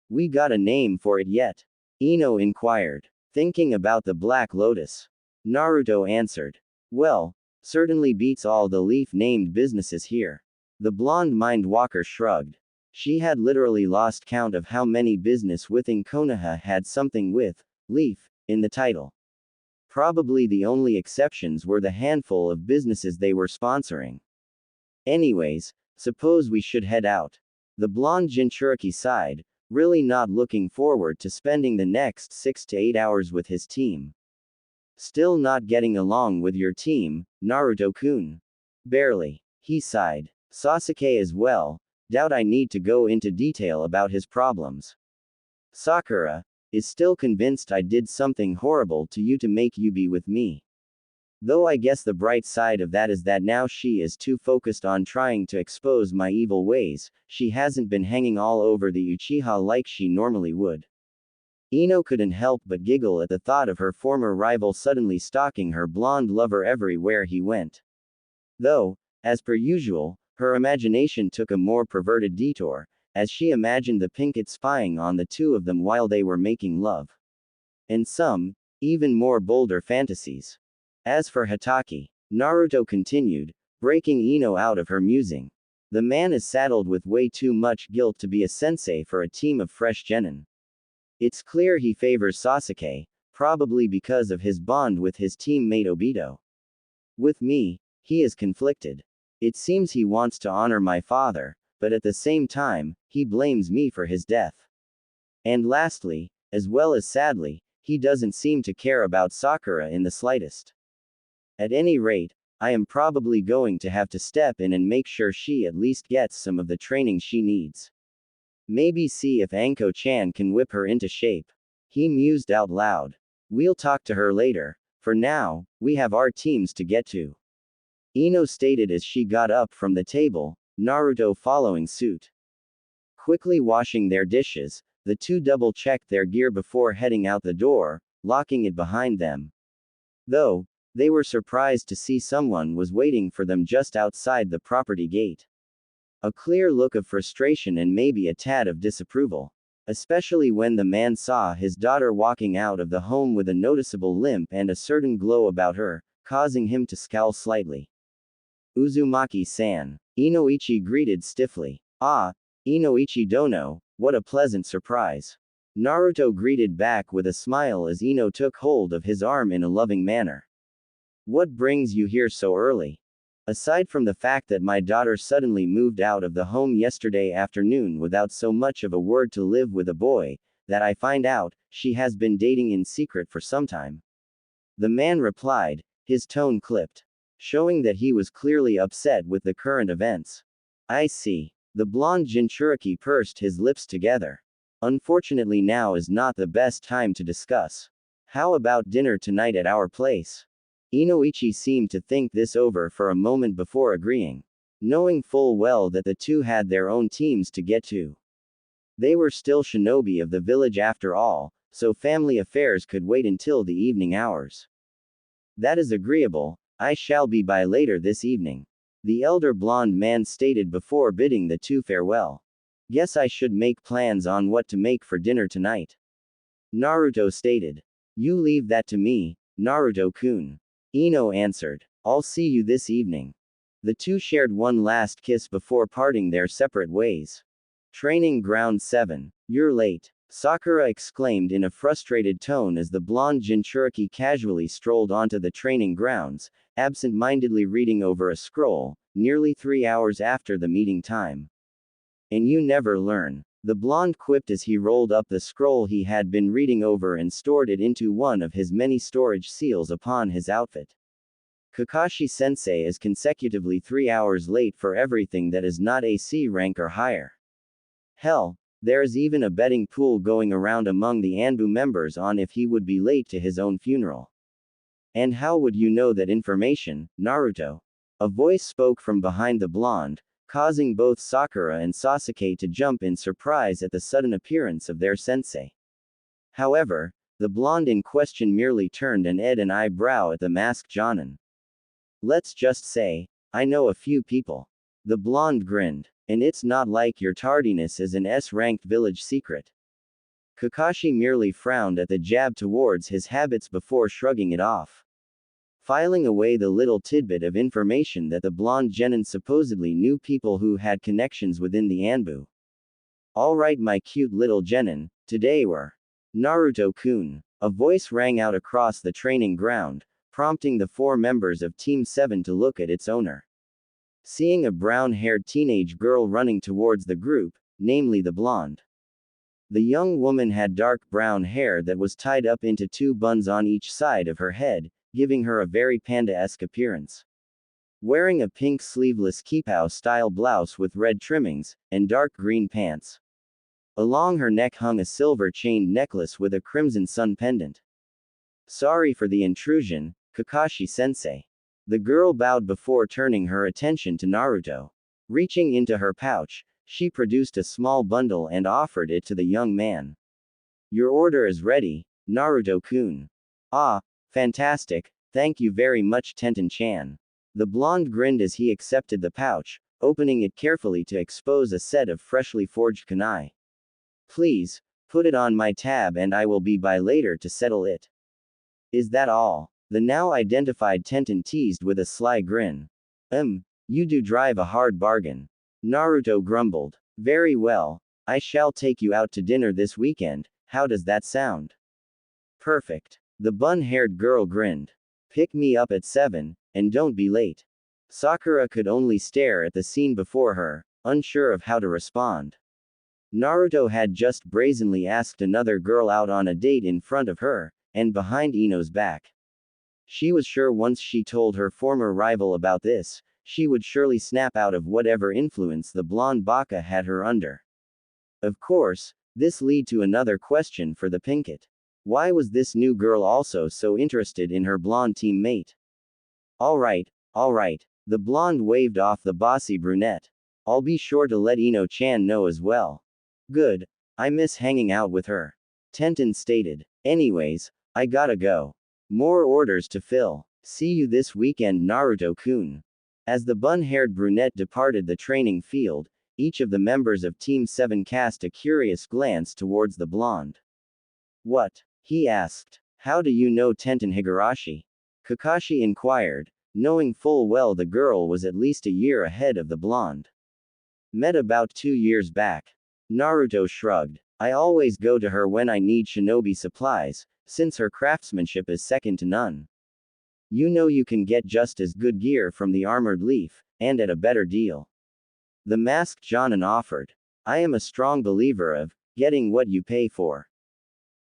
We got a name for it yet? Ino inquired. Thinking about the Black Lotus. Naruto answered. Well, certainly beats all the leaf-named businesses here. The blonde mind walker shrugged. She had literally lost count of how many business within Konoha had something with leaf in the title. Probably the only exceptions were the handful of businesses they were sponsoring. Anyways, suppose we should head out. The blonde Jinchuriki sighed, really not looking forward to spending the next 6 to 8 hours with his team. Still not getting along with your team, Naruto-kun? Barely. He sighed. Sasuke as well, doubt I need to go into detail about his problems. Sakura is still convinced I did something horrible to you to make you be with me. Though I guess the bright side of that is that now she is too focused on trying to expose my evil ways, she hasn't been hanging all over the Uchiha like she normally would. Ino couldn't help but giggle at the thought of her former rival suddenly stalking her blonde lover everywhere he went. Though, as per usual, her imagination took a more perverted detour, as she imagined the Pinkett spying on the two of them while they were making love. And some, even more bolder fantasies. As for Hatake, Naruto continued, breaking Ino out of her musing. The man is saddled with way too much guilt to be a sensei for a team of fresh genin. It's clear he favors Sasuke, probably because of his bond with his teammate Obito. With me, he is conflicted. It seems he wants to honor my father, but at the same time, he blames me for his death. And lastly, as well as sadly, he doesn't seem to care about Sakura in the slightest. At any rate, I am probably going to have to step in and make sure she at least gets some of the training she needs. Maybe see if Anko-chan can whip her into shape. He mused out loud. We'll talk to her later. For now, we have our teams to get to. Ino stated as she got up from the table, Naruto following suit. Quickly washing their dishes, the two double-checked their gear before heading out the door, locking it behind them. Though, they were surprised to see someone was waiting for them just outside the property gate. A clear look of frustration and maybe a tad of disapproval. Especially when the man saw his daughter walking out of the home with a noticeable limp and a certain glow about her, causing him to scowl slightly. Uzumaki-san. Inoichi greeted stiffly. Ah, Inoichi dono, what a pleasant surprise. Naruto greeted back with a smile as Ino took hold of his arm in a loving manner. What brings you here so early? Aside from the fact that my daughter suddenly moved out of the home yesterday afternoon without so much of a word to live with a boy, that I find out, she has been dating in secret for some time. The man replied, his tone clipped, showing that he was clearly upset with the current events. I see. The blonde Jinchuriki pursed his lips together. Unfortunately, now is not the best time to discuss. How about dinner tonight at our place? Inoichi seemed to think this over for a moment before agreeing, knowing full well that the two had their own teams to get to. They were still shinobi of the village after all, so family affairs could wait until the evening hours. That is agreeable, I shall be by later this evening. The elder blonde man stated before bidding the two farewell. Guess I should make plans on what to make for dinner tonight. Naruto stated. You leave that to me, Naruto-kun. Ino answered. I'll see you this evening. The two shared one last kiss before parting their separate ways. Training Ground 7. You're late, Sakura exclaimed in a frustrated tone as the blonde Jinchuriki casually strolled onto the training grounds, absent-mindedly reading over a scroll, nearly 3 hours after the meeting time. And you never learn, the blonde quipped as he rolled up the scroll he had been reading over and stored it into one of his many storage seals upon his outfit. Kakashi-sensei is consecutively 3 hours late for everything that is not AC rank or higher. Hell, there is even a betting pool going around among the Anbu members on if he would be late to his own funeral. And how would you know that information, Naruto? A voice spoke from behind the blonde, causing both Sakura and Sasuke to jump in surprise at the sudden appearance of their sensei. However, the blonde in question merely turned and edged an eyebrow at the masked Jonin. Let's just say, I know a few people. The blonde grinned. And it's not like your tardiness is an S-ranked village secret. Kakashi merely frowned at the jab towards his habits before shrugging it off. Filing away the little tidbit of information that the blonde genin supposedly knew people who had connections within the Anbu. Alright my cute little genin, today we're Naruto-kun. A voice rang out across the training ground, prompting the 4 members of Team 7 to look at its owner. Seeing a brown-haired teenage girl running towards the group, namely the blonde. The young woman had dark brown hair that was tied up into 2 buns on each side of her head, giving her a very panda-esque appearance. Wearing a pink sleeveless kipao-style blouse with red trimmings, and dark green pants. Along her neck hung a silver-chained necklace with a crimson sun pendant. Sorry for the intrusion, Kakashi-sensei. The girl bowed before turning her attention to Naruto. Reaching into her pouch, she produced a small bundle and offered it to the young man. Your order is ready, Naruto-kun. Ah, fantastic, thank you very much Tenten-chan. The blonde grinned as he accepted the pouch, opening it carefully to expose a set of freshly forged kunai. Please, put it on my tab and I will be by later to settle it. Is that all? The now identified Tenten teased with a sly grin. You do drive a hard bargain. Naruto grumbled. Very well, I shall take you out to dinner this weekend, how does that sound? Perfect. The bun-haired girl grinned. Pick me up at 7, and don't be late. Sakura could only stare at the scene before her, unsure of how to respond. Naruto had just brazenly asked another girl out on a date in front of her, and behind Ino's back. She was sure once she told her former rival about this, she would surely snap out of whatever influence the blonde baka had her under. Of course, this led to another question for the Pinkett. Why was this new girl also so interested in her blonde teammate? Alright, the blonde waved off the bossy brunette. I'll be sure to let Ino-chan know as well. Good, I miss hanging out with her. Tenten stated. Anyways, I gotta go. More orders to fill. See you this weekend Naruto-kun. As the bun-haired brunette departed the training field, each of the members of Team 7 cast a curious glance towards the blonde. What? He asked. How do you know Tenten Higurashi? Kakashi inquired, knowing full well the girl was at least a year ahead of the blonde. Met about 2 years back. Naruto shrugged. I always go to her when I need shinobi supplies, since her craftsmanship is second to none. You know you can get just as good gear from the Armored Leaf, and at a better deal. The masked Jonin offered. I am a strong believer of getting what you pay for.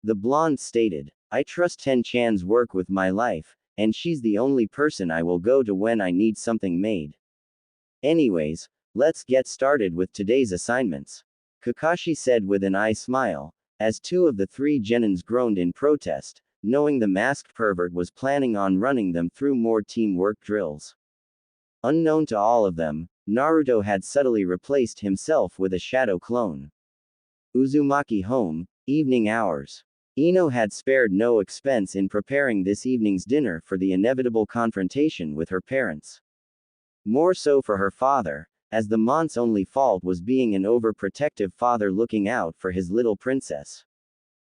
The blonde stated. I trust Ten-chan's work with my life, and she's the only person I will go to when I need something made. Anyways, let's get started with today's assignments. Kakashi said with an eye smile, as 2 of the 3 genins groaned in protest, knowing the masked pervert was planning on running them through more teamwork drills. Unknown to all of them, Naruto had subtly replaced himself with a shadow clone. Uzumaki home, evening hours. Ino had spared no expense in preparing this evening's dinner for the inevitable confrontation with her parents. More so for her father, as the mont's only fault was being an overprotective father looking out for his little princess.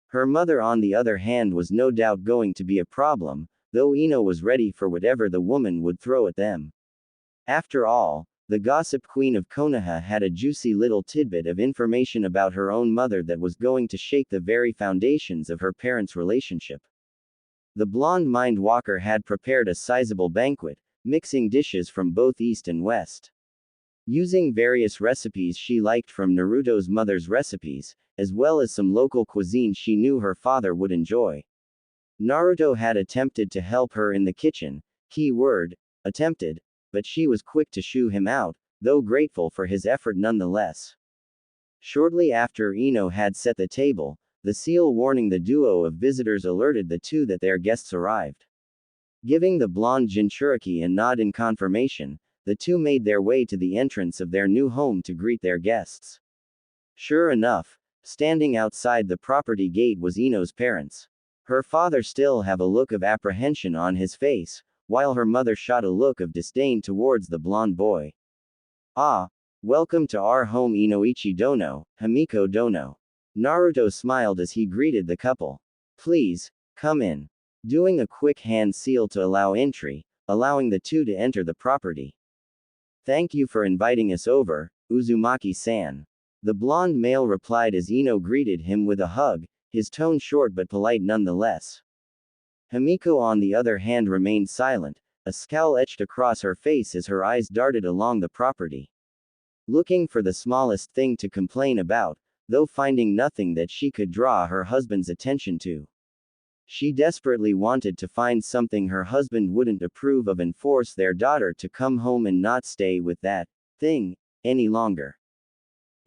Her mother on the other hand was no doubt going to be a problem, though Ino was ready for whatever the woman would throw at them. After all, the gossip queen of Konoha had a juicy little tidbit of information about her own mother that was going to shake the very foundations of her parents' relationship. The blonde mind walker had prepared a sizable banquet, mixing dishes from both east and west. Using various recipes she liked from Naruto's mother's recipes, as well as some local cuisine she knew her father would enjoy. Naruto had attempted to help her in the kitchen, key word, attempted, but she was quick to shoo him out, though grateful for his effort nonetheless. Shortly after Ino had set the table, the seal warning the duo of visitors alerted the 2 that their guests arrived. Giving the blonde Jinchuriki a nod in confirmation, the 2 made their way to the entrance of their new home to greet their guests. Sure enough, standing outside the property gate was Ino's parents. Her father still have a look of apprehension on his face, while her mother shot a look of disdain towards the blonde boy. Ah, welcome to our home Inoichi Dono, Himiko Dono. Naruto smiled as he greeted the couple. Please, come in. Doing a quick hand seal to allow entry, allowing the 2 to enter the property. Thank you for inviting us over, Uzumaki-san. The blonde male replied as Ino greeted him with a hug, his tone short but polite nonetheless. Himiko on the other hand remained silent, a scowl etched across her face as her eyes darted along the property. Looking for the smallest thing to complain about, though finding nothing that she could draw her husband's attention to. She desperately wanted to find something her husband wouldn't approve of and force their daughter to come home and not stay with that thing any longer.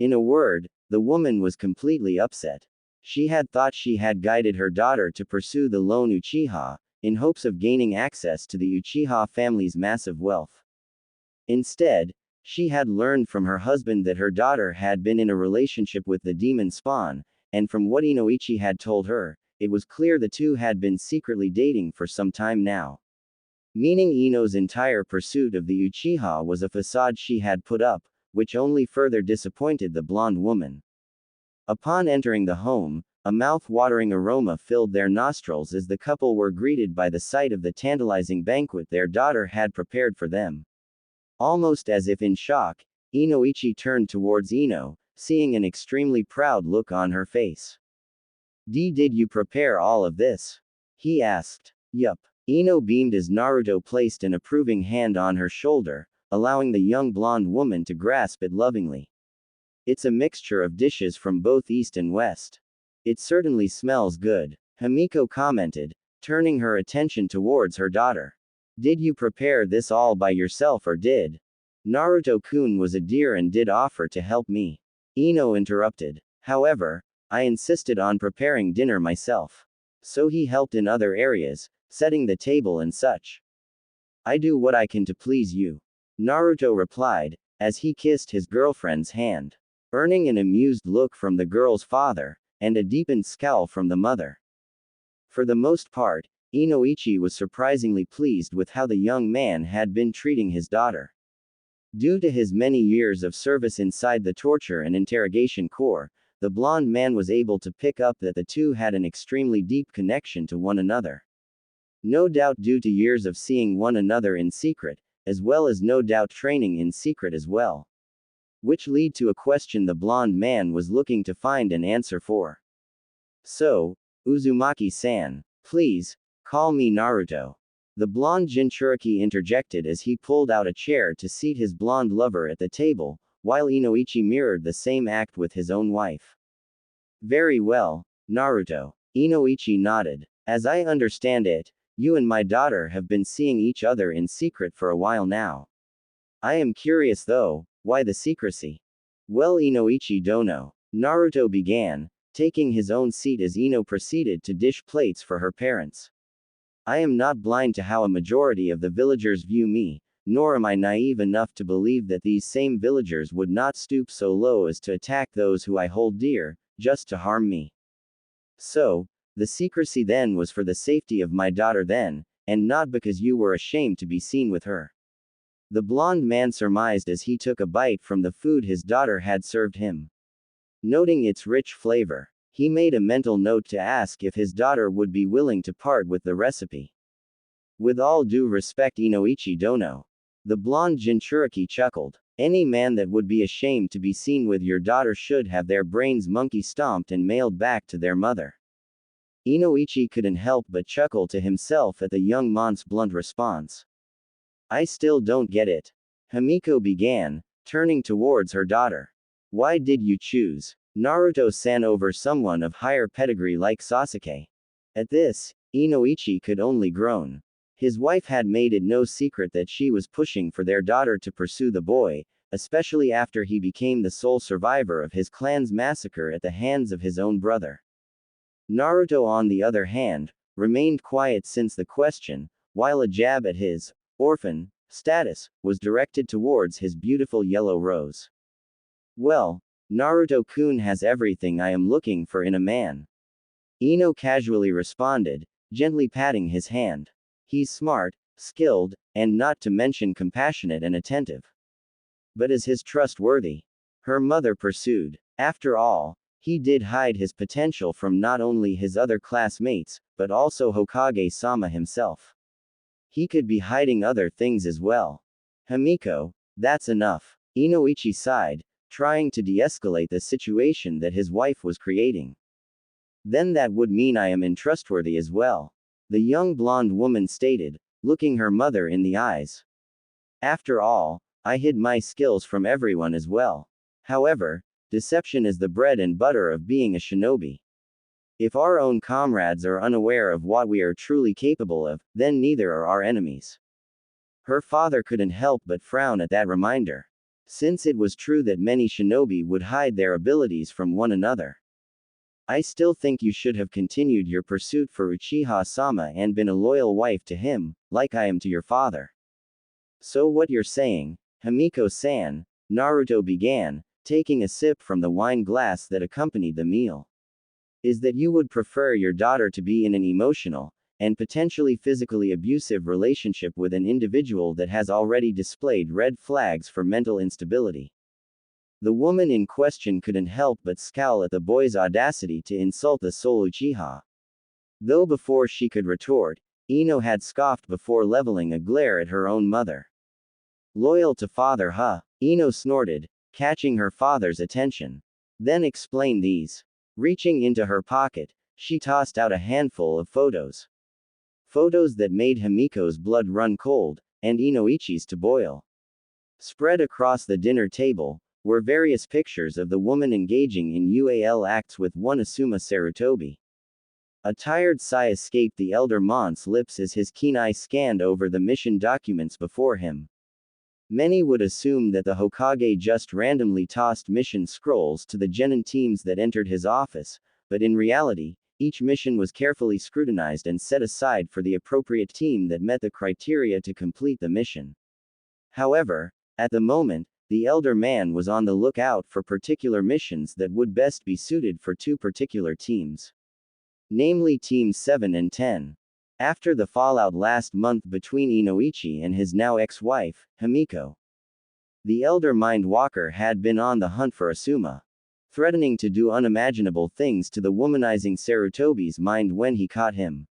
In a word, the woman was completely upset. She had thought she had guided her daughter to pursue the lone Uchiha, in hopes of gaining access to the Uchiha family's massive wealth. Instead, she had learned from her husband that her daughter had been in a relationship with the demon spawn, and from what Inoichi had told her, it was clear the 2 had been secretly dating for some time now. Meaning Ino's entire pursuit of the Uchiha was a facade she had put up, which only further disappointed the blonde woman. Upon entering the home, a mouth-watering aroma filled their nostrils as the couple were greeted by the sight of the tantalizing banquet their daughter had prepared for them. Almost as if in shock, Inoichi turned towards Ino, seeing an extremely proud look on her face. Did you prepare all of this? He asked. Yup. Ino beamed as Naruto placed an approving hand on her shoulder, allowing the young blonde woman to grasp it lovingly. It's a mixture of dishes from both east and west. It certainly smells good, Himiko commented, turning her attention towards her daughter. Did you prepare this all by yourself or did Naruto-kun was a dear and did offer to help me? Ino interrupted. However, I insisted on preparing dinner myself. So he helped in other areas, setting the table and such. I do what I can to please you, Naruto replied, as he kissed his girlfriend's hand, earning an amused look from the girl's father, and a deepened scowl from the mother. For the most part, Inoichi was surprisingly pleased with how the young man had been treating his daughter. Due to his many years of service inside the torture and interrogation corps, the blonde man was able to pick up that the two had an extremely deep connection to one another. No doubt due to years of seeing one another in secret, as well as no doubt training in secret as well. Which lead to a question the blonde man was looking to find an answer for. So, Uzumaki-san, please, call me Naruto. The blonde Jinchuriki interjected as he pulled out a chair to seat his blonde lover at the table, while Inoichi mirrored the same act with his own wife. Very well, Naruto. Inoichi nodded. As I understand it, you and my daughter have been seeing each other in secret for a while now. I am curious though, why the secrecy? Well, Inoichi dono. Naruto began, taking his own seat as Ino proceeded to dish plates for her parents. I am not blind to how a majority of the villagers view me, nor am I naive enough to believe that these same villagers would not stoop so low as to attack those who I hold dear, just to harm me. So, the secrecy then was for the safety of my daughter then, and not because you were ashamed to be seen with her. The blonde man surmised as he took a bite from the food his daughter had served him. Noting its rich flavor, he made a mental note to ask if his daughter would be willing to part with the recipe. With all due respect, Inoichi dono. The blonde Jinchuriki chuckled. Any man that would be ashamed to be seen with your daughter should have their brains monkey stomped and mailed back to their mother. Inoichi couldn't help but chuckle to himself at the young man's blunt response. I still don't get it. Himiko began, turning towards her daughter. Why did you choose Naruto-san over someone of higher pedigree like Sasuke? At this, Inoichi could only groan. His wife had made it no secret that she was pushing for their daughter to pursue the boy, especially after he became the sole survivor of his clan's massacre at the hands of his own brother. Naruto, on the other hand, remained quiet since the question, while a jab at his orphan status was directed towards his beautiful yellow rose. Well, Naruto-kun has everything I am looking for in a man. Ino casually responded, gently patting his hand. He's smart, skilled, and not to mention compassionate and attentive. But is his trustworthy? Her mother pursued. After all, he did hide his potential from not only his other classmates, but also Hokage-sama himself. He could be hiding other things as well. Himiko, that's enough. Inoichi sighed, trying to de-escalate the situation that his wife was creating. Then that would mean I am untrustworthy as well. The young blonde woman stated, looking her mother in the eyes. After all, I hid my skills from everyone as well. However, deception is the bread and butter of being a shinobi. If our own comrades are unaware of what we are truly capable of, then neither are our enemies. Her father couldn't help but frown at that reminder. Since it was true that many shinobi would hide their abilities from one another. I still think you should have continued your pursuit for Uchiha-sama and been a loyal wife to him, like I am to your father. So what you're saying, Himiko-san, Naruto began, taking a sip from the wine glass that accompanied the meal, is that you would prefer your daughter to be in an emotional, and potentially physically abusive relationship with an individual that has already displayed red flags for mental instability. The woman in question couldn't help but scowl at the boy's audacity to insult the sole Uchiha. Though before she could retort, Ino had scoffed before leveling a glare at her own mother. Loyal to father, huh? Ino snorted, catching her father's attention. Then explain these. Reaching into her pocket, she tossed out a handful of photos. Photos that made Himiko's blood run cold, and Inoichi's to boil. Spread across the dinner table were various pictures of the woman engaging in UAL acts with one Asuma Sarutobi. A tired sigh escaped the elder man's lips as his keen eye scanned over the mission documents before him. Many would assume that the Hokage just randomly tossed mission scrolls to the genin teams that entered his office, but in reality, each mission was carefully scrutinized and set aside for the appropriate team that met the criteria to complete the mission. However, at the moment, the elder man was on the lookout for particular missions that would best be suited for two particular teams. Namely Teams 7 and 10. After the fallout last month between Inoichi and his now ex-wife, Himiko. The elder Mind Walker had been on the hunt for Asuma, threatening to do unimaginable things to the womanizing Sarutobi's mind when he caught him.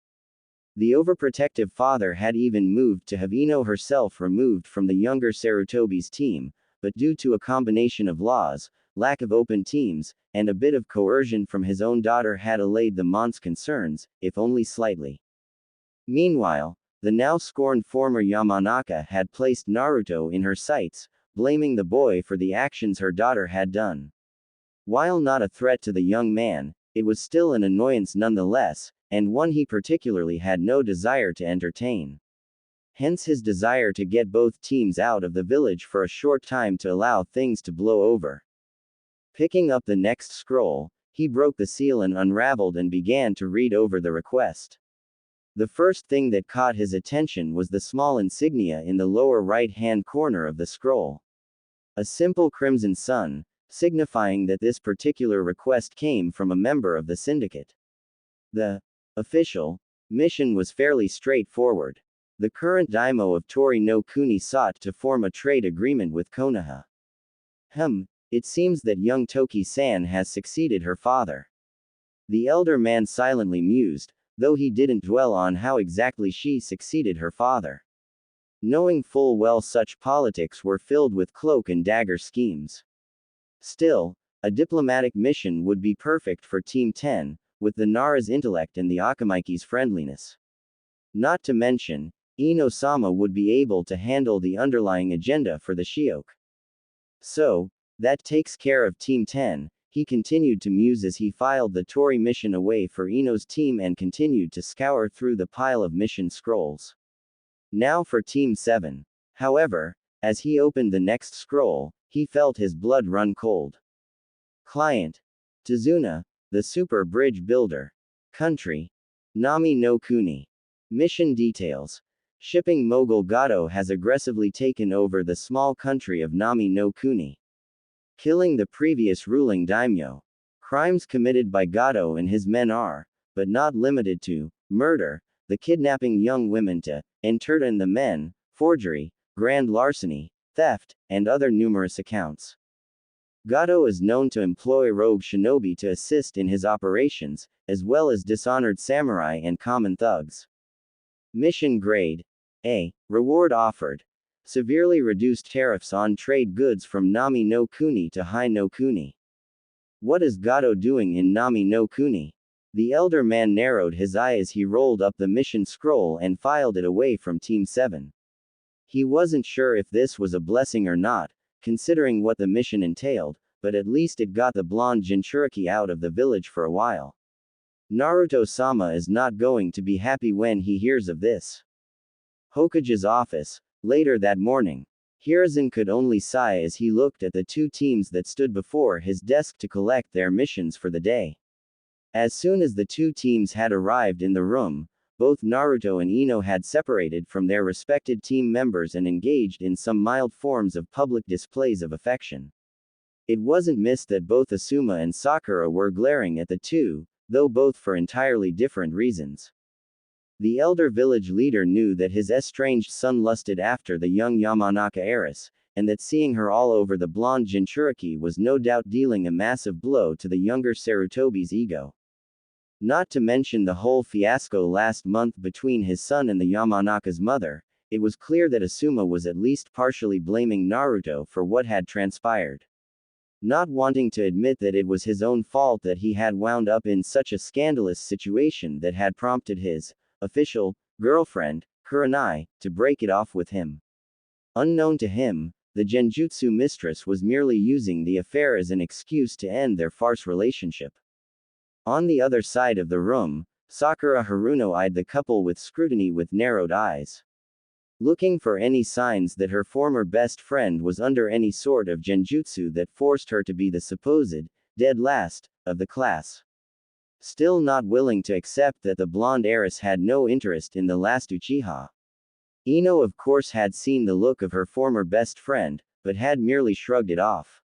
The overprotective father had even moved to have Ino herself removed from the younger Sarutobi's team, but due to a combination of laws, lack of open teams, and a bit of coercion from his own daughter had allayed the Mont's concerns, if only slightly. Meanwhile, the now scorned former Yamanaka had placed Naruto in her sights, blaming the boy for the actions her daughter had done. While not a threat to the young man, it was still an annoyance nonetheless, and one he particularly had no desire to entertain. Hence his desire to get both teams out of the village for a short time to allow things to blow over. Picking up the next scroll, he broke the seal and unraveled and began to read over the request. The first thing that caught his attention was the small insignia in the lower right-hand corner of the scroll. A simple crimson sun, signifying that this particular request came from a member of the syndicate. The official mission was fairly straightforward. The current daimyo of Tori no Kuni sought to form a trade agreement with Konoha. It seems that young Toki-san has succeeded her father. The elder man silently mused, though he didn't dwell on how exactly she succeeded her father. Knowing full well such politics were filled with cloak and dagger schemes. Still, a diplomatic mission would be perfect for Team 10, with the Nara's intellect and the Akamaiki's friendliness. Not to mention, Ino-sama would be able to handle the underlying agenda for the Shiok. So, that takes care of Team 10, he continued to muse as he filed the Tori mission away for Ino's team and continued to scour through the pile of mission scrolls. Now for Team 7. However, as he opened the next scroll, he felt his blood run cold. Client: Tazuna, the super bridge builder. Country: Nami no Kuni. Mission details: shipping mogul Gato has aggressively taken over the small country of Nami no Kuni, killing the previous ruling daimyo. Crimes committed by Gato and his men are, but not limited to, murder, the kidnapping young women to entertain the men, forgery, grand larceny, theft, and other numerous accounts. Gato is known to employ rogue shinobi to assist in his operations, as well as dishonored samurai and common thugs. Mission grade: A. Reward offered: severely reduced tariffs on trade goods from Nami no Kuni to Hai no Kuni. What is Gato doing in Nami no Kuni? The elder man narrowed his eye as he rolled up the mission scroll and filed it away from Team 7. He wasn't sure if this was a blessing or not, considering what the mission entailed, but at least it got the blonde Jinchuriki out of the village for a while. Naruto-sama is not going to be happy when he hears of this. Hokage's office. Later that morning, Hiruzen could only sigh as he looked at the two teams that stood before his desk to collect their missions for the day. As soon as the two teams had arrived in the room, both Naruto and Ino had separated from their respected team members and engaged in some mild forms of public displays of affection. It wasn't missed that both Asuma and Sakura were glaring at the two, though both for entirely different reasons. The elder village leader knew that his estranged son lusted after the young Yamanaka heiress, and that seeing her all over the blonde Jinchuriki was no doubt dealing a massive blow to the younger Sarutobi's ego. Not to mention the whole fiasco last month between his son and the Yamanaka's mother, it was clear that Asuma was at least partially blaming Naruto for what had transpired. Not wanting to admit that it was his own fault that he had wound up in such a scandalous situation that had prompted his official girlfriend, Kurenai, to break it off with him. Unknown to him, the Genjutsu mistress was merely using the affair as an excuse to end their farce relationship. On the other side of the room, Sakura Haruno eyed the couple with scrutiny with narrowed eyes. Looking for any signs that her former best friend was under any sort of genjutsu that forced her to be the supposed dead last of the class. Still not willing to accept that the blonde heiress had no interest in the last Uchiha. Ino of course had seen the look of her former best friend, but had merely shrugged it off.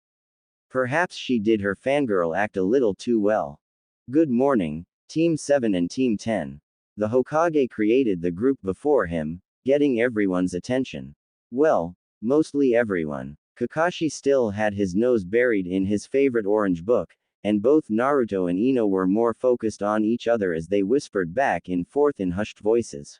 Perhaps she did her fangirl act a little too well. Good morning, Team 7 and Team 10. The Hokage created the group before him, getting everyone's attention. Well, mostly everyone. Kakashi still had his nose buried in his favorite orange book, and both Naruto and Ino were more focused on each other as they whispered back and forth in hushed voices.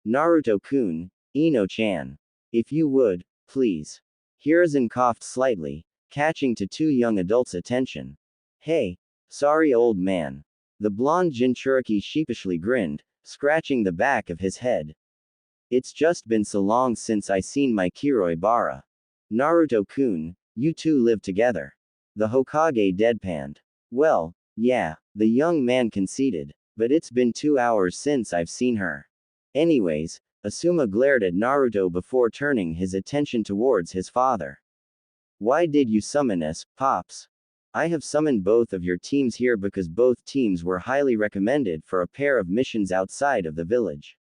Naruto-kun, Ino-chan. If you would, please. Hiruzen coughed slightly, catching to two young adults' attention. Hey, sorry old man. The blonde Jinchuriki sheepishly grinned, scratching the back of his head. It's just been so long since I seen my Kiroi Bara. Naruto-kun, you two live together. The Hokage deadpanned. Well, yeah, the young man conceded, but it's been 2 hours since I've seen her. Anyways, Asuma glared at Naruto before turning his attention towards his father. Why did you summon us, Pops? I have summoned both of your teams here because both teams were highly recommended for a pair of missions outside of the village.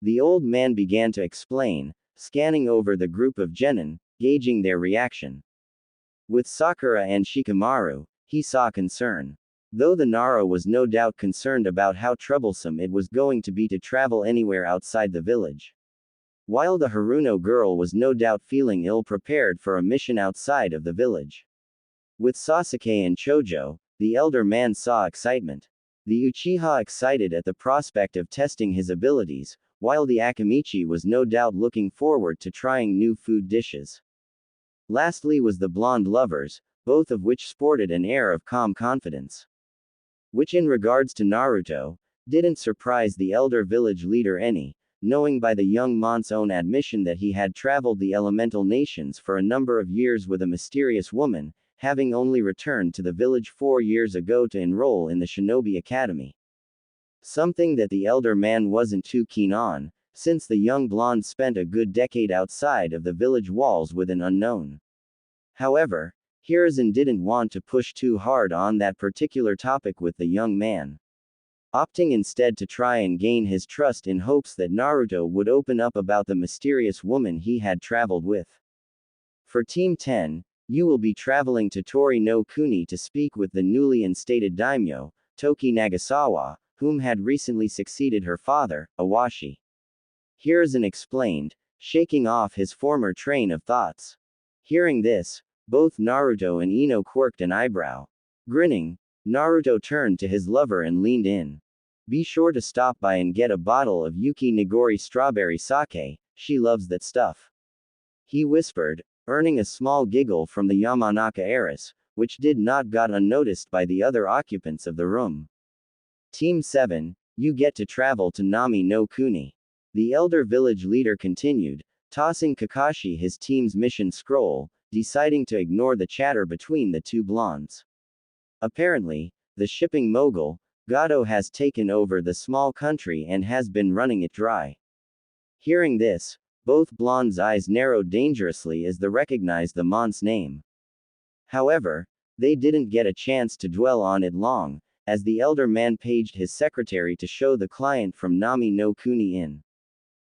The old man began to explain, scanning over the group of genin, gauging their reaction. With Sakura and Shikamaru, he saw concern. Though the Nara was no doubt concerned about how troublesome it was going to be to travel anywhere outside the village. While the Haruno girl was no doubt feeling ill-prepared for a mission outside of the village. With Sasuke and Chojo, the elder man saw excitement. The Uchiha excited at the prospect of testing his abilities, while the Akamichi was no doubt looking forward to trying new food dishes. Lastly was the blonde lovers, both of which sported an air of calm confidence. Which in regards to Naruto, didn't surprise the elder village leader any, knowing by the young mont's own admission that he had traveled the elemental nations for a number of years with a mysterious woman, having only returned to the village 4 years ago to enroll in the Shinobi Academy. Something that the elder man wasn't too keen on, since the young blonde spent a good decade outside of the village walls with an unknown. However, Hiruzen didn't want to push too hard on that particular topic with the young man, opting instead to try and gain his trust in hopes that Naruto would open up about the mysterious woman he had traveled with. For Team 10, you will be traveling to Tori no Kuni to speak with the newly instated daimyo, Toki Nagasawa, whom had recently succeeded her father, Awashi. Hiruzen explained, shaking off his former train of thoughts. Hearing this, both Naruto and Ino quirked an eyebrow. Grinning, Naruto turned to his lover and leaned in. Be sure to stop by and get a bottle of Yuki Nigori strawberry sake, she loves that stuff. He whispered, earning a small giggle from the Yamanaka heiress, which did not go unnoticed by the other occupants of the room. Team 7, you get to travel to Nami no Kuni. The elder village leader continued, tossing Kakashi his team's mission scroll, deciding to ignore the chatter between the two blondes. Apparently, the shipping mogul, Gato has taken over the small country and has been running it dry. Hearing this, both blondes' eyes narrowed dangerously as they recognized the mont's name. However, they didn't get a chance to dwell on it long, as the elder man paged his secretary to show the client from Nami no Kuni in.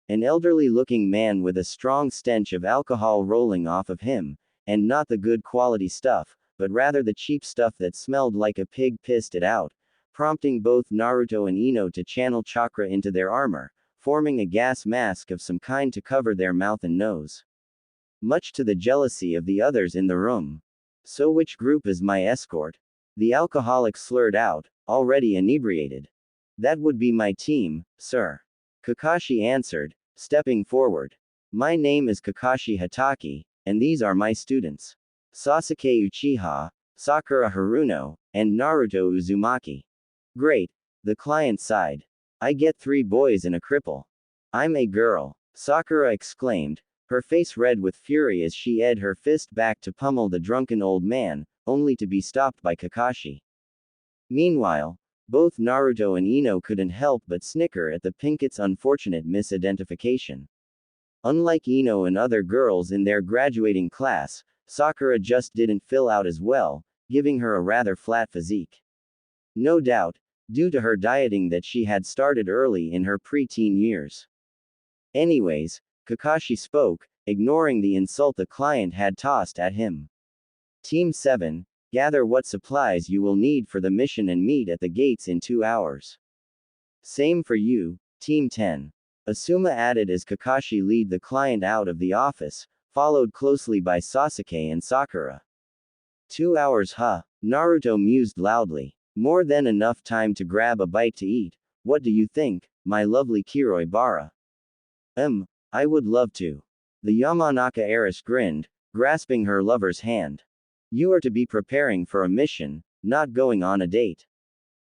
An elderly-looking man with a strong stench of alcohol rolling off of him, and not the good quality stuff, but rather the cheap stuff that smelled like a pig pissed it out, prompting both Naruto and Ino to channel chakra into their armor, forming a gas mask of some kind to cover their mouth and nose. Much to the jealousy of the others in the room. So which group is my escort? The alcoholic slurred out, already inebriated. That would be my team, sir. Kakashi answered, stepping forward. My name is Kakashi Hatake, and these are my students. Sasuke Uchiha, Sakura Haruno, and Naruto Uzumaki. Great, the client sighed. I get 3 boys and a cripple. I'm a girl, Sakura exclaimed, her face red with fury as she edged her fist back to pummel the drunken old man, only to be stopped by Kakashi. Meanwhile, both Naruto and Ino couldn't help but snicker at the Pinket's unfortunate misidentification. Unlike Ino and other girls in their graduating class, Sakura just didn't fill out as well, giving her a rather flat physique. No doubt, due to her dieting that she had started early in her pre-teen years. Anyways, Kakashi spoke, ignoring the insult the client had tossed at him. Team 7, gather what supplies you will need for the mission and meet at the gates in 2 hours. Same for you, Team 10. Asuma added as Kakashi led the client out of the office, followed closely by Sasuke and Sakura. 2 hours, huh? Naruto mused loudly. More than enough time to grab a bite to eat. What do you think, my lovely Kiroi Bara? I would love to. The Yamanaka heiress grinned, grasping her lover's hand. You are to be preparing for a mission, not going on a date.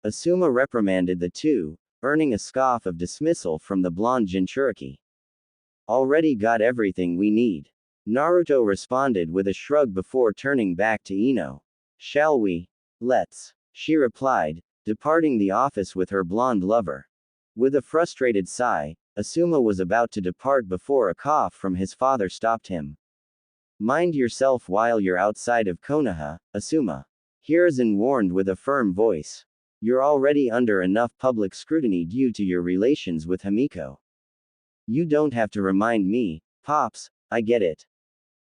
Asuma reprimanded the two, earning a scoff of dismissal from the blonde Jinchuriki. Already got everything we need. Naruto responded with a shrug before turning back to Ino. Shall we? Let's. She replied, departing the office with her blonde lover. With a frustrated sigh, Asuma was about to depart before a cough from his father stopped him. Mind yourself while you're outside of Konoha, Asuma. Hiruzen warned with a firm voice. You're already under enough public scrutiny due to your relations with Himiko. You don't have to remind me, Pops, I get it.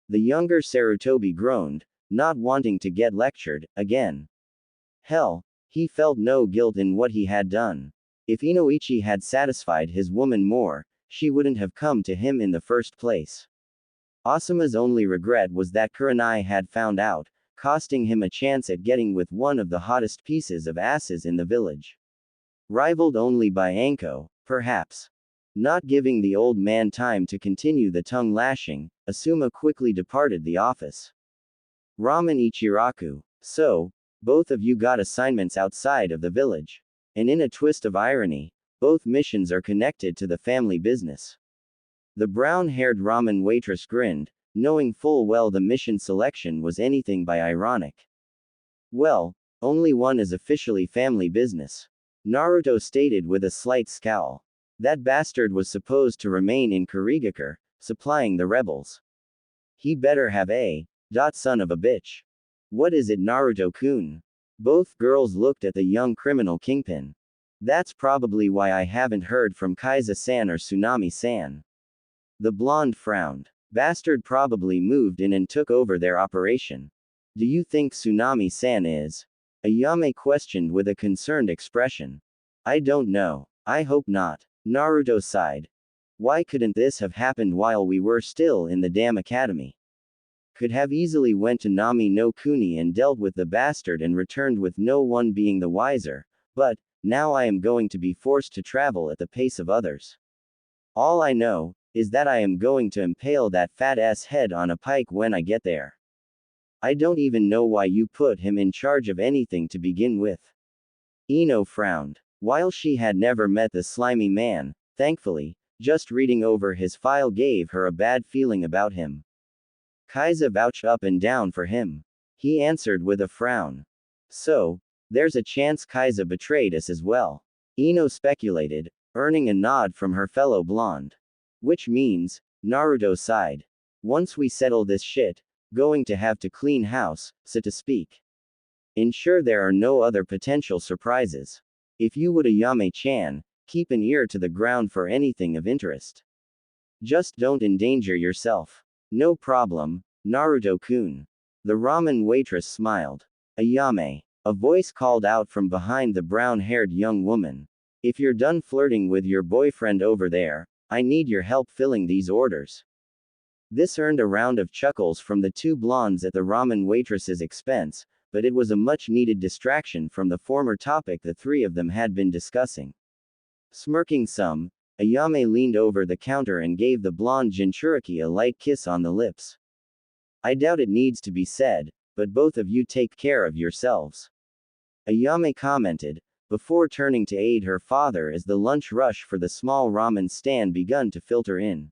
The younger Sarutobi groaned, not wanting to get lectured, again. Hell, he felt no guilt in what he had done. If Inoichi had satisfied his woman more, she wouldn't have come to him in the first place. Asuma's only regret was that Kurenai had found out, costing him a chance at getting with one of the hottest pieces of asses in the village. Rivaled only by Anko, perhaps. Not giving the old man time to continue the tongue lashing, Asuma quickly departed the office. Ramen Ichiraku. So, both of you got assignments outside of the village. And in a twist of irony, both missions are connected to the family business. The brown-haired ramen waitress grinned, knowing full well the mission selection was anything but ironic. Well, only one is officially family business. Naruto stated with a slight scowl. That bastard was supposed to remain in Kurigakure, supplying the rebels. He better have a son of a bitch. What is it, Naruto-kun? Both girls looked at the young criminal kingpin. That's probably why I haven't heard from Kaiza-san or Tsunami-san. The blonde frowned. Bastard probably moved in and took over their operation. Do you think Tsunami-san is? Ayame questioned with a concerned expression. I don't know. I hope not. Naruto sighed. Why couldn't this have happened while we were still in the damn academy? Could have easily went to Nami no Kuni and dealt with the bastard and returned with no one being the wiser, but, now I am going to be forced to travel at the pace of others. All I know, is that I am going to impale that fat-ass head on a pike when I get there. I don't even know why you put him in charge of anything to begin with. Ino frowned. While she had never met the slimy man, thankfully, just reading over his file gave her a bad feeling about him. Kaiza vouched up and down for him. He answered with a frown. So, there's a chance Kaiza betrayed us as well. Ino speculated, earning a nod from her fellow blonde. Which means, Naruto sighed. Once we settle this shit, going to have to clean house, so to speak. Ensure there are no other potential surprises. If you would Ayame-chan, keep an ear to the ground for anything of interest. Just don't endanger yourself. No problem, Naruto-kun. The ramen waitress smiled. Ayame. A voice called out from behind the brown-haired young woman. If you're done flirting with your boyfriend over there, I need your help filling these orders. This earned a round of chuckles from the two blondes at the ramen waitress's expense, but it was a much-needed distraction from the former topic the three of them had been discussing. Smirking some, Ayame leaned over the counter and gave the blonde Jinchuriki a light kiss on the lips. I doubt it needs to be said, but both of you take care of yourselves. Ayame commented, before turning to aid her father as the lunch rush for the small ramen stand begun to filter in.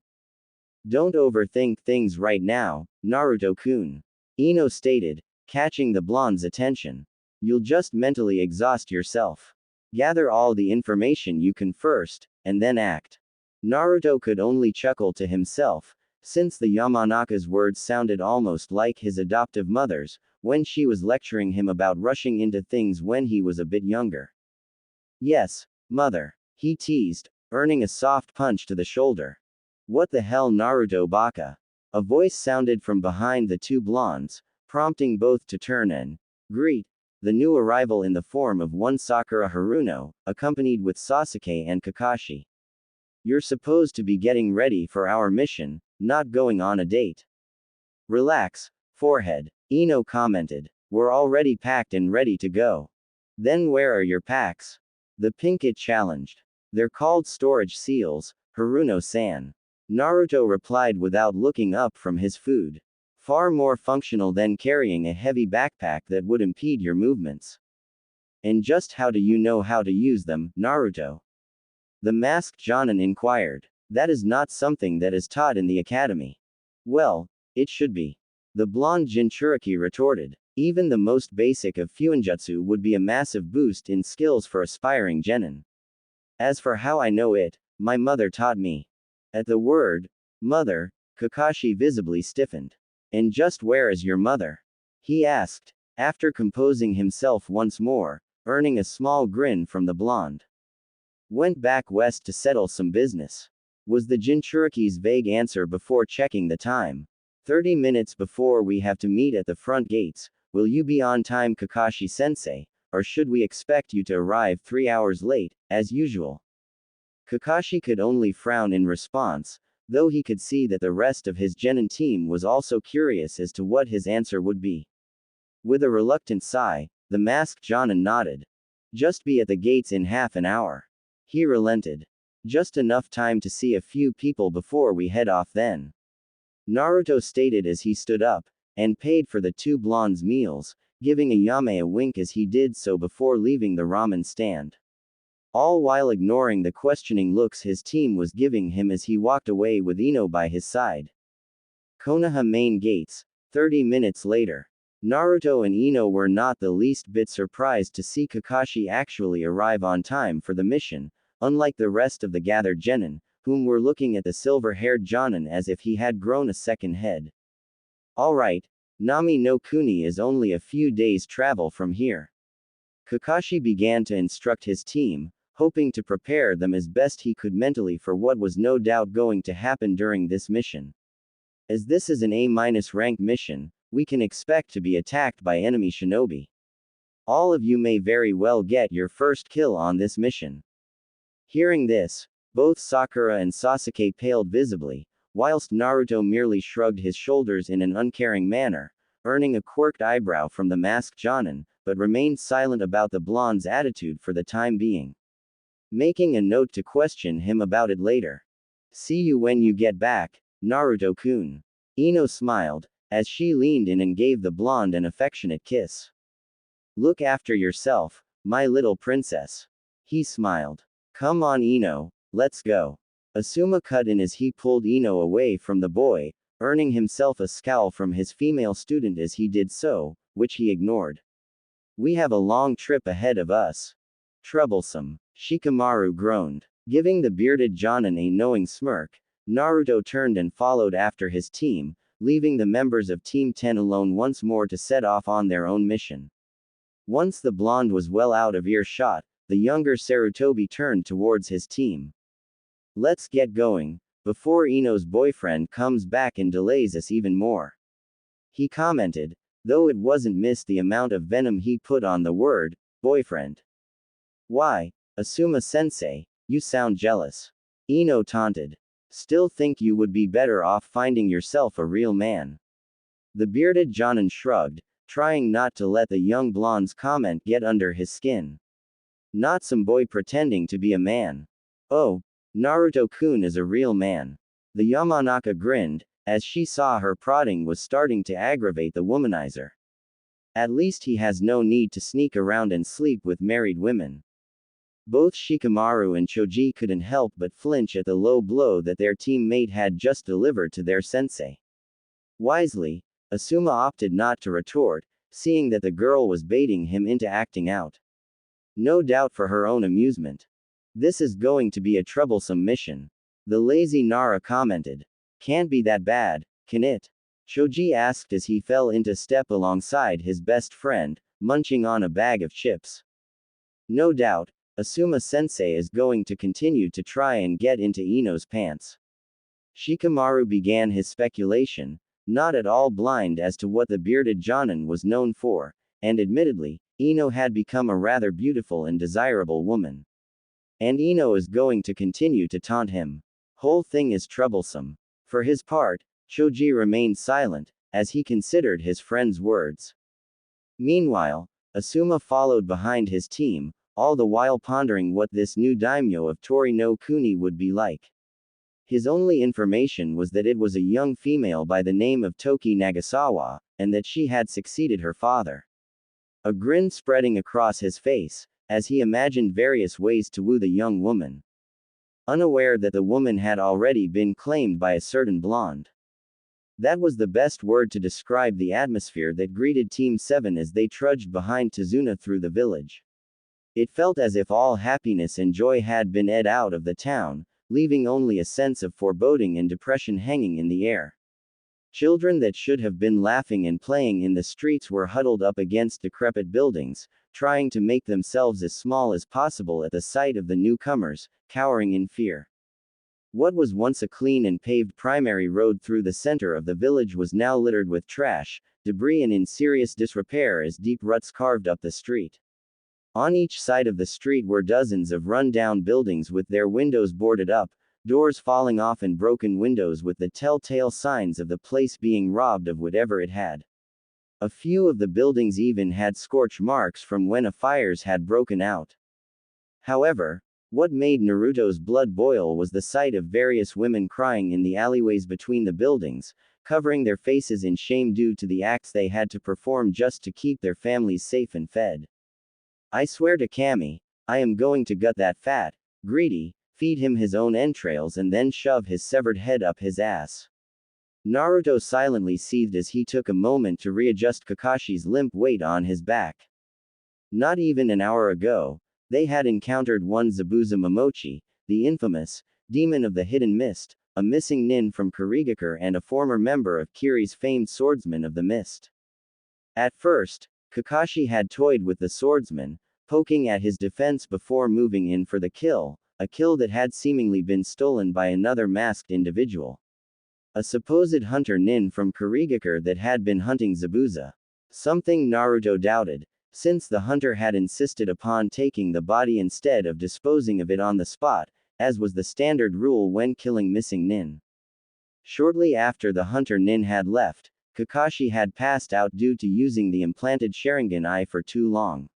Don't overthink things right now, Naruto-kun. Ino stated, catching the blonde's attention. You'll just mentally exhaust yourself. Gather all the information you can first, and then act. Naruto could only chuckle to himself, since the Yamanaka's words sounded almost like his adoptive mother's, when she was lecturing him about rushing into things when he was a bit younger. Yes, mother. He teased, earning a soft punch to the shoulder. What the hell, Naruto baka? A voice sounded from behind the two blondes, prompting both to turn and greet the new arrival in the form of one Sakura Haruno, accompanied with Sasuke and Kakashi. You're supposed to be getting ready for our mission, not going on a date. Relax, forehead, Ino commented. We're already packed and ready to go. Then where are your packs? The Pinkett challenged. They're called storage seals, Haruno-san. Naruto replied without looking up from his food. Far more functional than carrying a heavy backpack that would impede your movements. And just how do you know how to use them, Naruto? The masked Jonin inquired. That is not something that is taught in the academy. Well, it should be. The blonde Jinchuriki retorted. Even the most basic of Fuinjutsu would be a massive boost in skills for aspiring genin. As for how I know it, my mother taught me. At the word, mother, Kakashi visibly stiffened. And just where is your mother? He asked, after composing himself once more, earning a small grin from the blonde. Went back west to settle some business. Was the Jinchuriki's vague answer before checking the time. 30 minutes before we have to meet at the front gates. Will you be on time, Kakashi-sensei, or should we expect you to arrive 3 hours late, as usual? Kakashi could only frown in response, though he could see that the rest of his genin team was also curious as to what his answer would be. With a reluctant sigh, the masked Jonin nodded. Just be at the gates in half an hour. He relented. Just enough time to see a few people before we head off then. Naruto stated as he stood up, and paid for the two blondes' meals, giving Ayame a wink as he did so before leaving the ramen stand. All while ignoring the questioning looks his team was giving him as he walked away with Ino by his side. Konoha main gates, 30 minutes later. Naruto and Ino were not the least bit surprised to see Kakashi actually arrive on time for the mission, unlike the rest of the gathered genin, whom were looking at the silver-haired Jonin as if he had grown a second head. Alright, Nami no Kuni is only a few days' travel from here. Kakashi began to instruct his team, hoping to prepare them as best he could mentally for what was no doubt going to happen during this mission. As this is an A-rank mission, we can expect to be attacked by enemy shinobi. All of you may very well get your first kill on this mission. Hearing this, both Sakura and Sasuke paled visibly, whilst Naruto merely shrugged his shoulders in an uncaring manner, earning a quirked eyebrow from the masked Jonin, but remained silent about the blonde's attitude for the time being. Making a note to question him about it later. See you when you get back, Naruto-kun. Ino smiled, as she leaned in and gave the blonde an affectionate kiss. Look after yourself, my little princess. He smiled. Come on, Ino, let's go. Asuma cut in as he pulled Ino away from the boy, earning himself a scowl from his female student as he did so, which he ignored. We have a long trip ahead of us. Troublesome. Shikamaru groaned. Giving the bearded Jonin a knowing smirk, Naruto turned and followed after his team, leaving the members of Team 10 alone once more to set off on their own mission. Once the blonde was well out of earshot, the younger Sarutobi turned towards his team. Let's get going, before Ino's boyfriend comes back and delays us even more. He commented, though it wasn't missed the amount of venom he put on the word, boyfriend. Why, Asuma-sensei, you sound jealous. Ino taunted. Still think you would be better off finding yourself a real man. The bearded Jonin shrugged, trying not to let the young blonde's comment get under his skin. Not some boy pretending to be a man. Oh, Naruto-kun is a real man. The Yamanaka grinned, as she saw her prodding was starting to aggravate the womanizer. At least he has no need to sneak around and sleep with married women. Both Shikamaru and Choji couldn't help but flinch at the low blow that their teammate had just delivered to their sensei. Wisely, Asuma opted not to retort, seeing that the girl was baiting him into acting out. No doubt for her own amusement. This is going to be a troublesome mission. The lazy Nara commented. Can't be that bad, can it? Choji asked as he fell into step alongside his best friend, munching on a bag of chips. No doubt, Asuma-sensei is going to continue to try and get into Ino's pants. Shikamaru began his speculation, not at all blind as to what the bearded Jonin was known for, and admittedly, Ino had become a rather beautiful and desirable woman. And Ino is going to continue to taunt him. Whole thing is troublesome. For his part, Choji remained silent, as he considered his friend's words. Meanwhile, Asuma followed behind his team, all the while pondering what this new daimyo of Tori no Kuni would be like. His only information was that it was a young female by the name of Toki Nagasawa, and that she had succeeded her father. A grin spreading across his face, as he imagined various ways to woo the young woman. Unaware that the woman had already been claimed by a certain blonde. That was the best word to describe the atmosphere that greeted Team 7 as they trudged behind Tazuna through the village. It felt as if all happiness and joy had been ed out of the town, leaving only a sense of foreboding and depression hanging in the air. Children that should have been laughing and playing in the streets were huddled up against decrepit buildings, trying to make themselves as small as possible at the sight of the newcomers, cowering in fear. What was once a clean and paved primary road through the center of the village was now littered with trash, debris and in serious disrepair as deep ruts carved up the street. On each side of the street were dozens of run-down buildings with their windows boarded up, doors falling off and broken windows with the telltale signs of the place being robbed of whatever it had. A few of the buildings even had scorch marks from when a fires had broken out. However, what made Naruto's blood boil was the sight of various women crying in the alleyways between the buildings, covering their faces in shame due to the acts they had to perform just to keep their families safe and fed. I swear to Kami, I am going to gut that fat, greedy, feed him his own entrails and then shove his severed head up his ass. Naruto silently seethed as he took a moment to readjust Kakashi's limp weight on his back. Not even an hour ago, they had encountered one Zabuza Momochi, the infamous demon of the hidden mist, a missing nin from Kurigakure and a former member of Kiri's famed swordsman of the mist. At first, Kakashi had toyed with the swordsman, poking at his defense before moving in for the kill, a kill that had seemingly been stolen by another masked individual. A supposed hunter nin from Kurigakure that had been hunting Zabuza. Something Naruto doubted, since the hunter had insisted upon taking the body instead of disposing of it on the spot, as was the standard rule when killing missing nin. Shortly after the hunter nin had left, Kakashi had passed out due to using the implanted Sharingan eye for too long.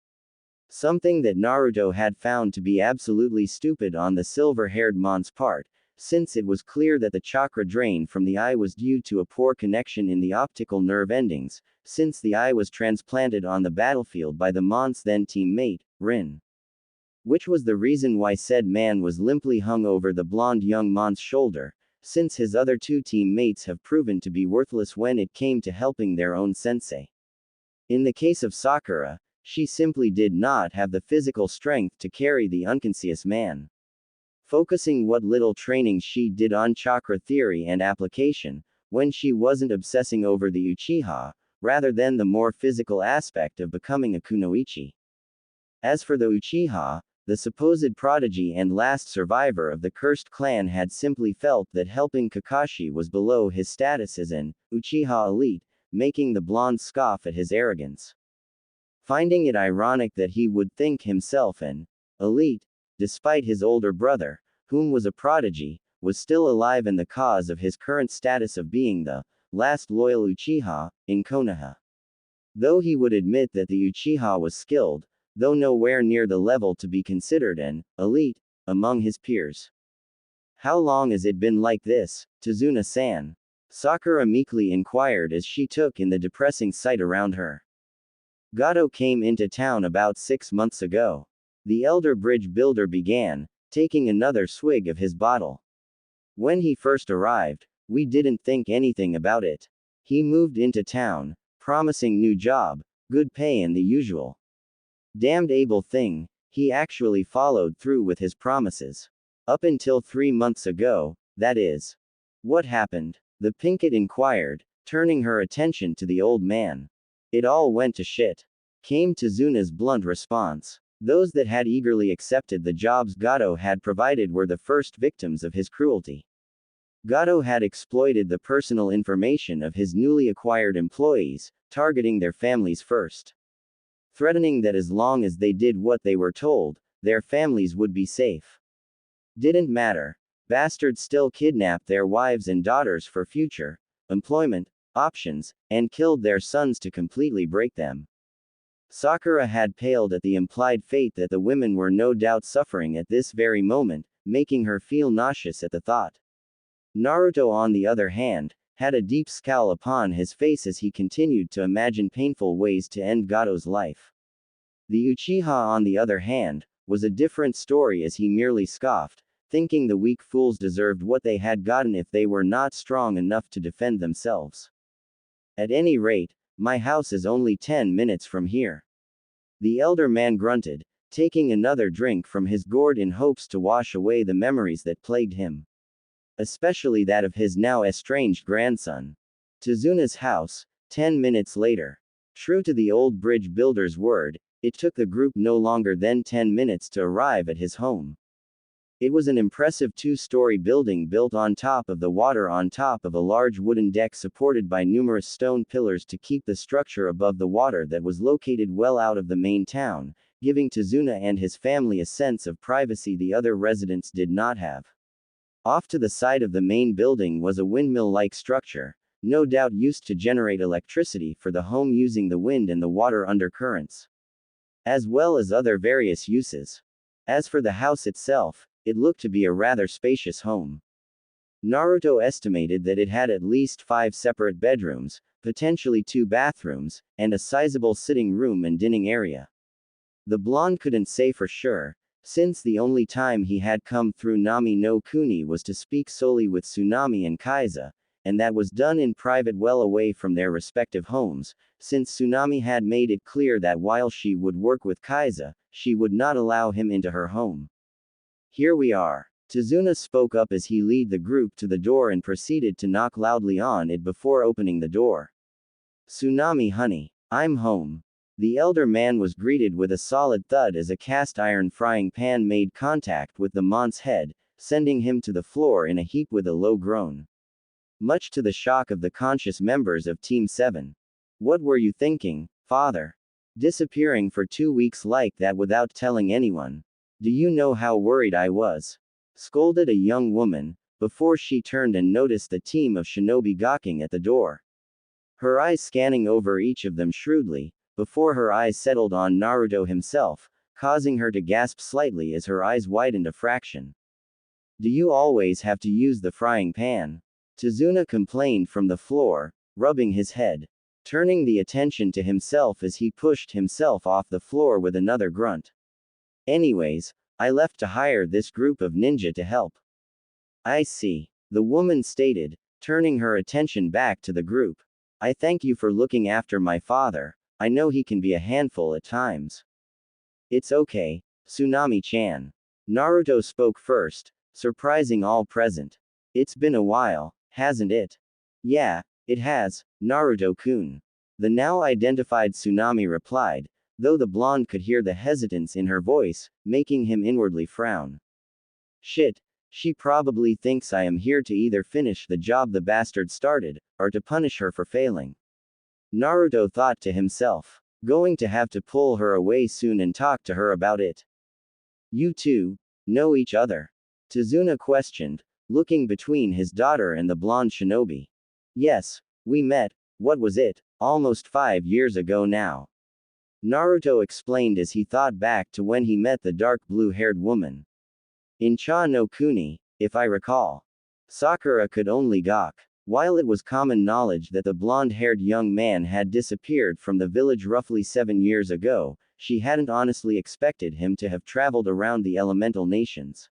Something that Naruto had found to be absolutely stupid on the silver-haired mon's part, since it was clear that the chakra drain from the eye was due to a poor connection in the optical nerve endings, since the eye was transplanted on the battlefield by the mon's then teammate, Rin. Which was the reason why said man was limply hung over the blonde young mon's shoulder, since his other two teammates have proven to be worthless when it came to helping their own sensei. In the case of Sakura, she simply did not have the physical strength to carry the unconscious man. Focusing what little training she did on chakra theory and application, when she wasn't obsessing over the Uchiha, rather than the more physical aspect of becoming a kunoichi. As for the Uchiha, the supposed prodigy and last survivor of the cursed clan had simply felt that helping Kakashi was below his status as an Uchiha elite, making the blonde scoff at his arrogance. Finding it ironic that he would think himself an elite, despite his older brother, whom was a prodigy, was still alive in the cause of his current status of being the last loyal Uchiha, in Konoha. Though he would admit that the Uchiha was skilled, though nowhere near the level to be considered an elite among his peers. How long has it been like this, Tazuna-san? Sakura meekly inquired as she took in the depressing sight around her. Gato came into town about 6 months ago. The elder bridge builder began, taking another swig of his bottle. When he first arrived, we didn't think anything about it. He moved into town, promising new job, good pay and the usual. Damned able thing, he actually followed through with his promises. Up until 3 months ago, that is. What happened? The Pinkett inquired, turning her attention to the old man. It all went to shit, came Tazuna's blunt response. Those that had eagerly accepted the jobs Gato had provided were the first victims of his cruelty. Gato had exploited the personal information of his newly acquired employees, targeting their families first. Threatening that as long as they did what they were told, their families would be safe. Didn't matter. Bastards still kidnapped their wives and daughters for future employment, options, and killed their sons to completely break them. Sakura had paled at the implied fate that the women were no doubt suffering at this very moment, making her feel nauseous at the thought. Naruto, on the other hand, had a deep scowl upon his face as he continued to imagine painful ways to end Gato's life. The Uchiha, on the other hand, was a different story as he merely scoffed, thinking the weak fools deserved what they had gotten if they were not strong enough to defend themselves. At any rate, my house is only 10 minutes from here. The elder man grunted, taking another drink from his gourd in hopes to wash away the memories that plagued him. Especially that of his now estranged grandson. Tizuna's house, 10 minutes later. True to the old bridge builder's word, it took the group no longer than 10 minutes to arrive at his home. It was an impressive two-story building built on top of the water on top of a large wooden deck supported by numerous stone pillars to keep the structure above the water that was located well out of the main town, giving Tizuna and his family a sense of privacy the other residents did not have. Off to the side of the main building was a windmill-like structure, no doubt used to generate electricity for the home using the wind and the water undercurrents, as well as other various uses. As for the house itself, it looked to be a rather spacious home. Naruto estimated that it had at least 5 separate bedrooms, potentially 2 bathrooms, and a sizable sitting room and dining area. The blonde couldn't say for sure, since the only time he had come through Nami no Kuni was to speak solely with Tsunami and Kaiza, and that was done in private well away from their respective homes, since Tsunami had made it clear that while she would work with Kaiza, she would not allow him into her home. Here we are. Tizuna spoke up as he led the group to the door and proceeded to knock loudly on it before opening the door. Tsunami honey, I'm home. The elder man was greeted with a solid thud as a cast iron frying pan made contact with the mont's head, sending him to the floor in a heap with a low groan. Much to the shock of the conscious members of Team 7. What were you thinking, father? Disappearing for 2 weeks like that without telling anyone. Do you know how worried I was? Scolded a young woman, before she turned and noticed the team of shinobi gawking at the door. Her eyes scanning over each of them shrewdly, before her eyes settled on Naruto himself, causing her to gasp slightly as her eyes widened a fraction. Do you always have to use the frying pan? Tizuna complained from the floor, rubbing his head, turning the attention to himself as he pushed himself off the floor with another grunt. Anyways, I left to hire this group of ninja to help. I see, the woman stated, turning her attention back to the group. I thank you for looking after my father. I know he can be a handful at times. It's okay, Tsunami-chan. Naruto spoke first, surprising all present. It's been a while, hasn't it? Yeah, it has, Naruto-kun. The now identified Tsunami replied, though the blonde could hear the hesitance in her voice, making him inwardly frown. Shit, she probably thinks I am here to either finish the job the bastard started, or to punish her for failing. Naruto thought to himself. Going to have to pull her away soon and talk to her about it. You two know each other? Tizuna questioned, looking between his daughter and the blonde shinobi. Yes, we met, what was it, almost 5 years ago now. Naruto explained as he thought back to when he met the dark blue-haired woman. In Cha no Kuni, if I recall. Sakura could only gawk. While it was common knowledge that the blonde-haired young man had disappeared from the village roughly 7 years ago, she hadn't honestly expected him to have traveled around the elemental nations.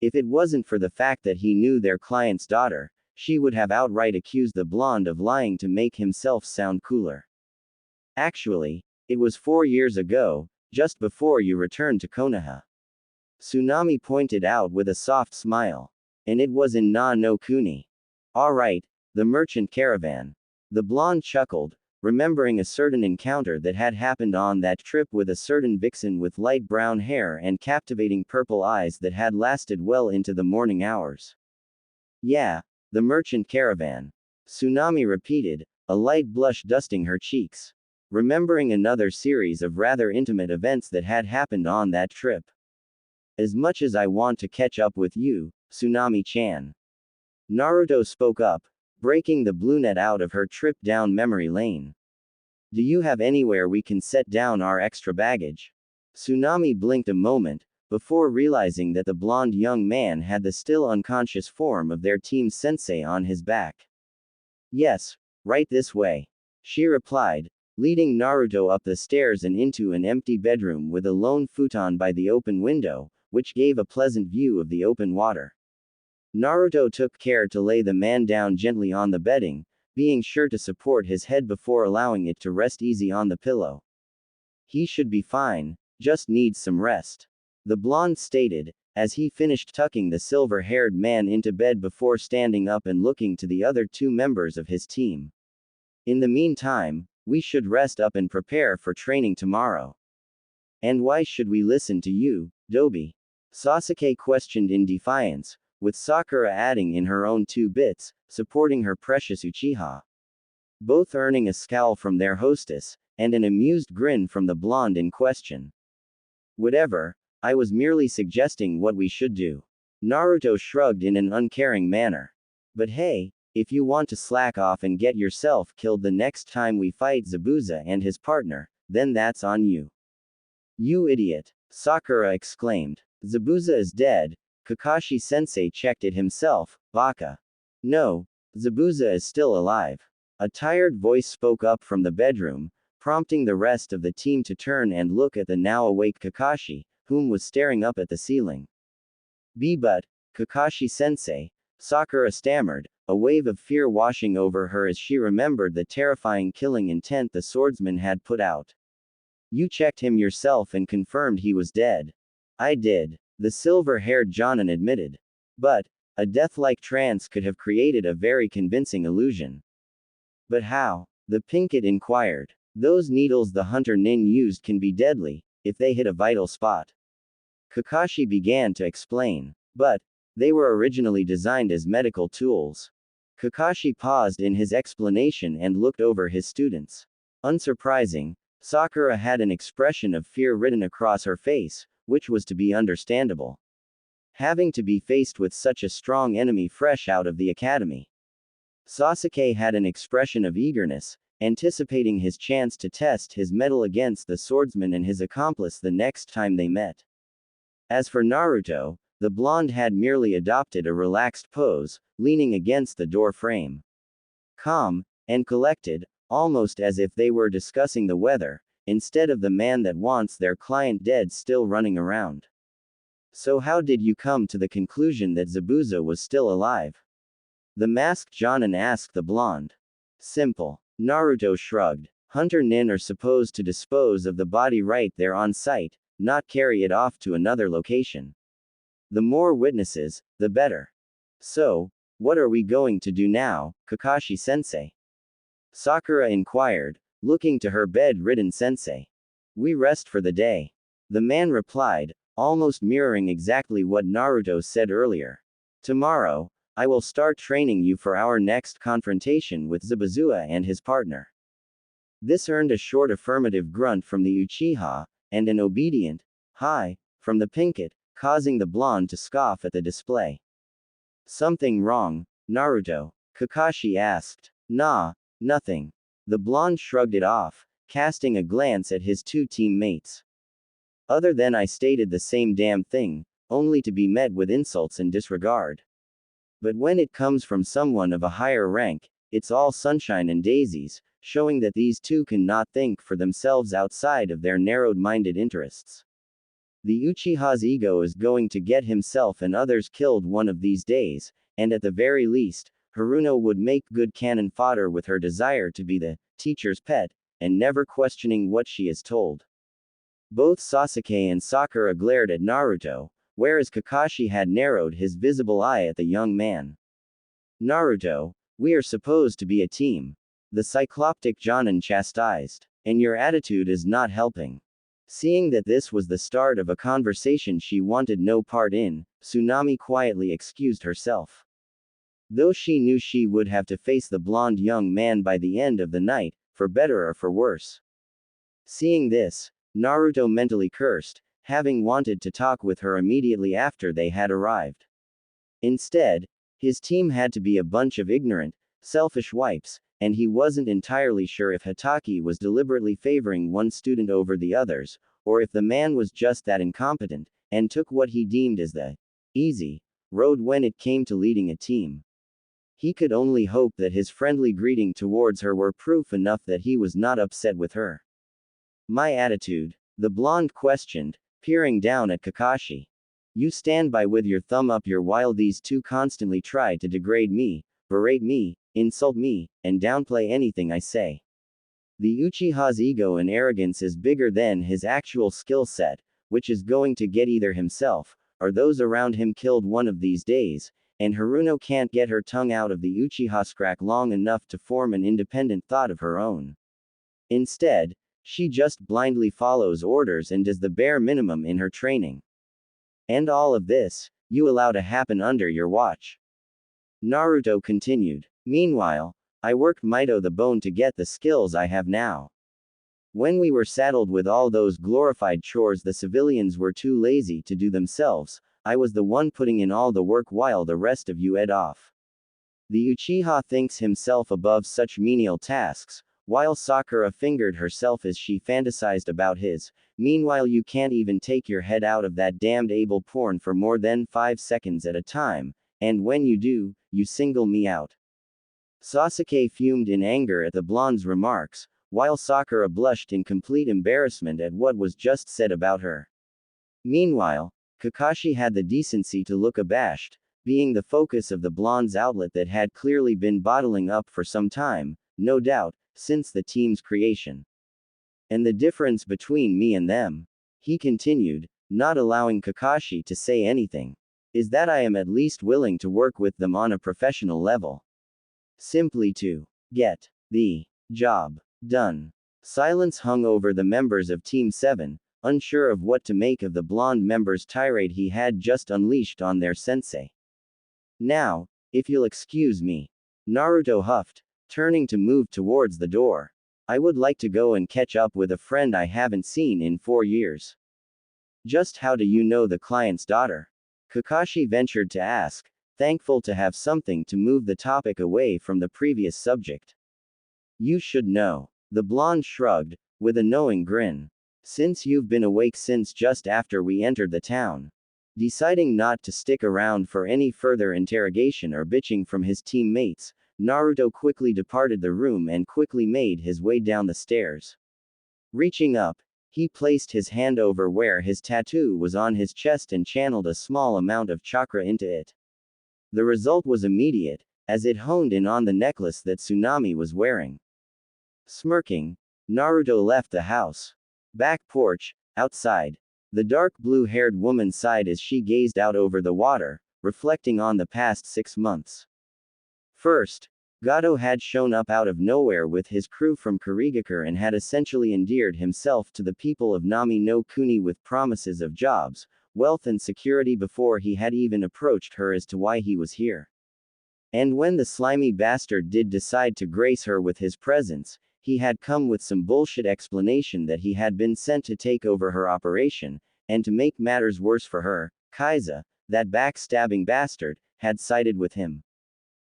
If it wasn't for the fact that he knew their client's daughter, she would have outright accused the blonde of lying to make himself sound cooler. Actually, it was 4 years ago, just before you returned to Konoha. Tsunami pointed out with a soft smile. And it was in Na no Kuni. Alright, the merchant caravan. The blonde chuckled, remembering a certain encounter that had happened on that trip with a certain vixen with light brown hair and captivating purple eyes that had lasted well into the morning hours. Yeah, the merchant caravan. Tsunami repeated, a light blush dusting her cheeks. Remembering another series of rather intimate events that had happened on that trip. As much as I want to catch up with you, Tsunami-chan. Naruto spoke up, breaking the BlueNet out of her trip down memory lane. Do you have anywhere we can set down our extra baggage? Tsunami blinked a moment, before realizing that the blonde young man had the still unconscious form of their team sensei on his back. Yes, right this way. She replied, leading Naruto up the stairs and into an empty bedroom with a lone futon by the open window, which gave a pleasant view of the open water. Naruto took care to lay the man down gently on the bedding, being sure to support his head before allowing it to rest easy on the pillow. He should be fine, just needs some rest. The blonde stated, as he finished tucking the silver-haired man into bed before standing up and looking to the other two members of his team. In the meantime, we should rest up and prepare for training tomorrow. And why should we listen to you, Dobi? Sasuke questioned in defiance, with Sakura adding in her own 2 bits, supporting her precious Uchiha. Both earning a scowl from their hostess, and an amused grin from the blonde in question. Whatever, I was merely suggesting what we should do. Naruto shrugged in an uncaring manner. But hey, if you want to slack off and get yourself killed the next time we fight Zabuza and his partner, then that's on you. You idiot, Sakura exclaimed. Zabuza is dead. Kakashi-sensei checked it himself, baka. No, Zabuza is still alive. A tired voice spoke up from the bedroom, prompting the rest of the team to turn and look at the now awake Kakashi, whom was staring up at the ceiling. But, Kakashi-sensei, Sakura stammered, a wave of fear washing over her as she remembered the terrifying killing intent the swordsman had put out. You checked him yourself and confirmed he was dead. I did, the silver-haired Jonin admitted. But, a death-like trance could have created a very convincing illusion. But how? The Pinkett inquired. Those needles the hunter Nin used can be deadly, if they hit a vital spot. Kakashi began to explain. But, they were originally designed as medical tools. Kakashi paused in his explanation and looked over his students. Unsurprising, Sakura had an expression of fear written across her face, which was to be understandable. Having to be faced with such a strong enemy fresh out of the academy. Sasuke had an expression of eagerness, anticipating his chance to test his mettle against the swordsman and his accomplice the next time they met. As for Naruto, the blonde had merely adopted a relaxed pose, leaning against the door frame. Calm, and collected, almost as if they were discussing the weather, instead of the man that wants their client dead still running around. So how did you come to the conclusion that Zabuza was still alive? The masked Jonin asked the blonde. Simple. Naruto shrugged. Hunter Nin are supposed to dispose of the body right there on site, not carry it off to another location. The more witnesses, the better. So, what are we going to do now, Kakashi-sensei? Sakura inquired, looking to her bed-ridden sensei. We rest for the day. The man replied, almost mirroring exactly what Naruto said earlier. Tomorrow, I will start training you for our next confrontation with Zabuza and his partner. This earned a short affirmative grunt from the Uchiha, and an obedient, hi, from the Pinkett, causing the blonde to scoff at the display. Something wrong, Naruto? Kakashi asked. Nah, nothing. The blonde shrugged it off, casting a glance at his 2 teammates. Other than I stated the same damn thing, only to be met with insults and disregard. But when it comes from someone of a higher rank, it's all sunshine and daisies, showing that these two cannot think for themselves outside of their narrowed-minded interests. The Uchiha's ego is going to get himself and others killed one of these days, and at the very least, Haruno would make good cannon fodder with her desire to be the teacher's pet, and never questioning what she is told. Both Sasuke and Sakura glared at Naruto, whereas Kakashi had narrowed his visible eye at the young man. Naruto, we are supposed to be a team. The cycloptic Jonin chastised. And your attitude is not helping. Seeing that this was the start of a conversation she wanted no part in, Tsunami quietly excused herself. Though she knew she would have to face the blonde young man by the end of the night, for better or for worse. Seeing this, Naruto mentally cursed, having wanted to talk with her immediately after they had arrived. Instead, his team had to be a bunch of ignorant, selfish wipes, and he wasn't entirely sure if Hataki was deliberately favoring one student over the others, or if the man was just that incompetent, and took what he deemed as the easy road when it came to leading a team. He could only hope that his friendly greeting towards her were proof enough that he was not upset with her. My attitude? The blonde questioned, peering down at Kakashi. You stand by with your thumb up your while these two constantly try to degrade me, berate me, insult me, and downplay anything I say. The Uchiha's ego and arrogance is bigger than his actual skill set, which is going to get either himself, or those around him killed one of these days, and Haruno can't get her tongue out of the Uchiha scrack long enough to form an independent thought of her own. Instead, she just blindly follows orders and does the bare minimum in her training. And all of this, you allow to happen under your watch. Naruto continued. Meanwhile, I worked Mito the bone to get the skills I have now. When we were saddled with all those glorified chores the civilians were too lazy to do themselves, I was the one putting in all the work while the rest of you ed off. The Uchiha thinks himself above such menial tasks, while Sakura fingered herself as she fantasized about his. Meanwhile you can't even take your head out of that damned able porn for more than 5 seconds at a time, and when you do, you single me out. Sasuke fumed in anger at the blonde's remarks, while Sakura blushed in complete embarrassment at what was just said about her. Meanwhile, Kakashi had the decency to look abashed, being the focus of the blonde's outlet that had clearly been bottling up for some time, no doubt, since the team's creation. And the difference between me and them, he continued, not allowing Kakashi to say anything, is that I am at least willing to work with them on a professional level. Simply to get the job done. Silence hung over the members of Team 7, unsure of what to make of the blonde member's tirade he had just unleashed on their sensei. Now, if you'll excuse me, Naruto huffed, turning to move towards the door. I would like to go and catch up with a friend I haven't seen in 4 years. Just how do you know the client's daughter? Kakashi ventured to ask, thankful to have something to move the topic away from the previous subject. You should know. The blonde shrugged, with a knowing grin. Since you've been awake since just after we entered the town. Deciding not to stick around for any further interrogation or bitching from his teammates, Naruto quickly departed the room and quickly made his way down the stairs. Reaching up, he placed his hand over where his tattoo was on his chest and channeled a small amount of chakra into it. The result was immediate, as it honed in on the necklace that Tsunami was wearing. Smirking, Naruto left the house. Back porch, outside. The dark blue-haired woman sighed as she gazed out over the water, reflecting on the past 6 months. First, Gato had shown up out of nowhere with his crew from Kirigakure and had essentially endeared himself to the people of Nami no Kuni with promises of jobs, wealth and security before he had even approached her as to why he was here. And when the slimy bastard did decide to grace her with his presence, he had come with some bullshit explanation that he had been sent to take over her operation, and to make matters worse for her, Kaiza, that backstabbing bastard, had sided with him.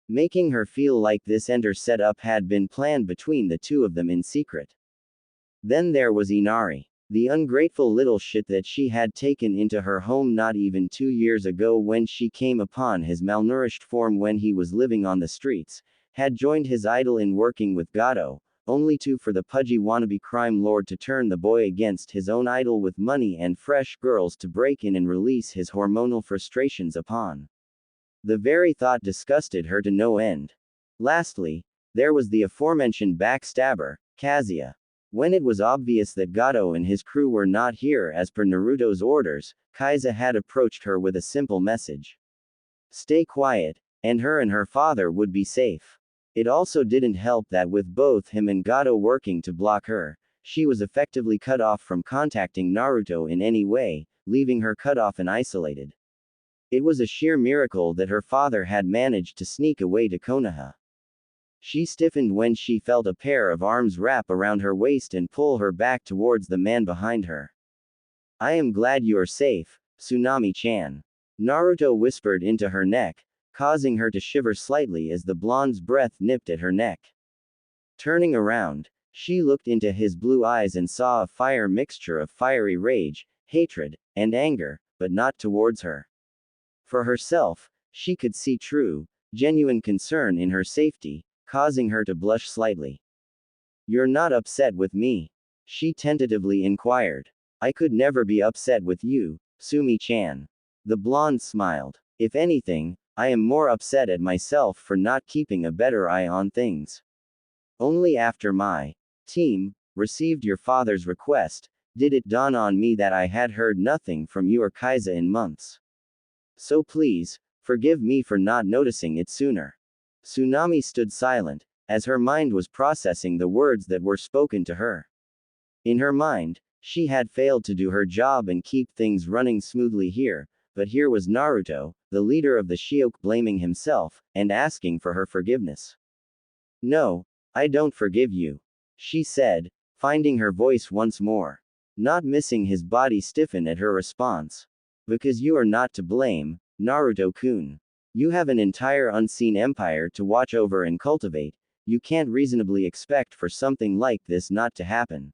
Making her feel like this entire setup had been planned between the two of them in secret. Then there was Inari, the ungrateful little shit that she had taken into her home not even 2 years ago when she came upon his malnourished form when he was living on the streets, had joined his idol in working with Gato, only for the pudgy wannabe crime lord to turn the boy against his own idol with money and fresh girls to break in and release his hormonal frustrations upon. The very thought disgusted her to no end. Lastly, there was the aforementioned backstabber, Kazuya. When it was obvious that Gato and his crew were not here as per Naruto's orders, Kaiza had approached her with a simple message. Stay quiet, and her father would be safe. It also didn't help that with both him and Gato working to block her, she was effectively cut off from contacting Naruto in any way, leaving her cut off and isolated. It was a sheer miracle that her father had managed to sneak away to Konoha. She stiffened when she felt a pair of arms wrap around her waist and pull her back towards the man behind her. I am glad you are safe, Tsunami-chan. Naruto whispered into her neck, causing her to shiver slightly as the blonde's breath nipped at her neck. Turning around, she looked into his blue eyes and saw a fire mixture of fiery rage, hatred, and anger, but not towards her. For herself, she could see true, genuine concern in her safety, causing her to blush slightly. "You're not upset with me?" she tentatively inquired. "I could never be upset with you, Sumi-chan." The blonde smiled. "If anything, I am more upset at myself for not keeping a better eye on things. Only after my team received your father's request, did it dawn on me that I had heard nothing from you or Kaiza in months. So please, forgive me for not noticing it sooner." Tsunami stood silent, as her mind was processing the words that were spoken to her. In her mind, she had failed to do her job and keep things running smoothly here, but here was Naruto, the leader of the Shiok, blaming himself, and asking for her forgiveness. "No, I don't forgive you," she said, finding her voice once more. Not missing his body stiffen at her response. "Because you are not to blame, Naruto-kun. You have an entire unseen empire to watch over and cultivate, you can't reasonably expect for something like this not to happen.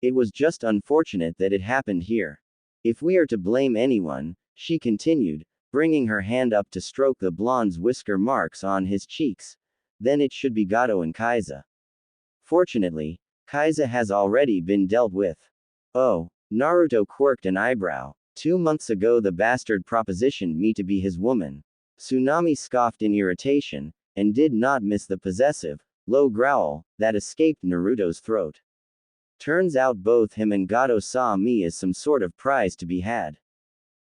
It was just unfortunate that it happened here. If we are to blame anyone," she continued, bringing her hand up to stroke the blonde's whisker marks on his cheeks, "then it should be Gato and Kaiza. Fortunately, Kaiza has already been dealt with." "Oh," Naruto quirked an eyebrow. "2 months ago the bastard propositioned me to be his woman." Tsunami scoffed in irritation, and did not miss the possessive, low growl that escaped Naruto's throat. "Turns out both him and Gato saw me as some sort of prize to be had.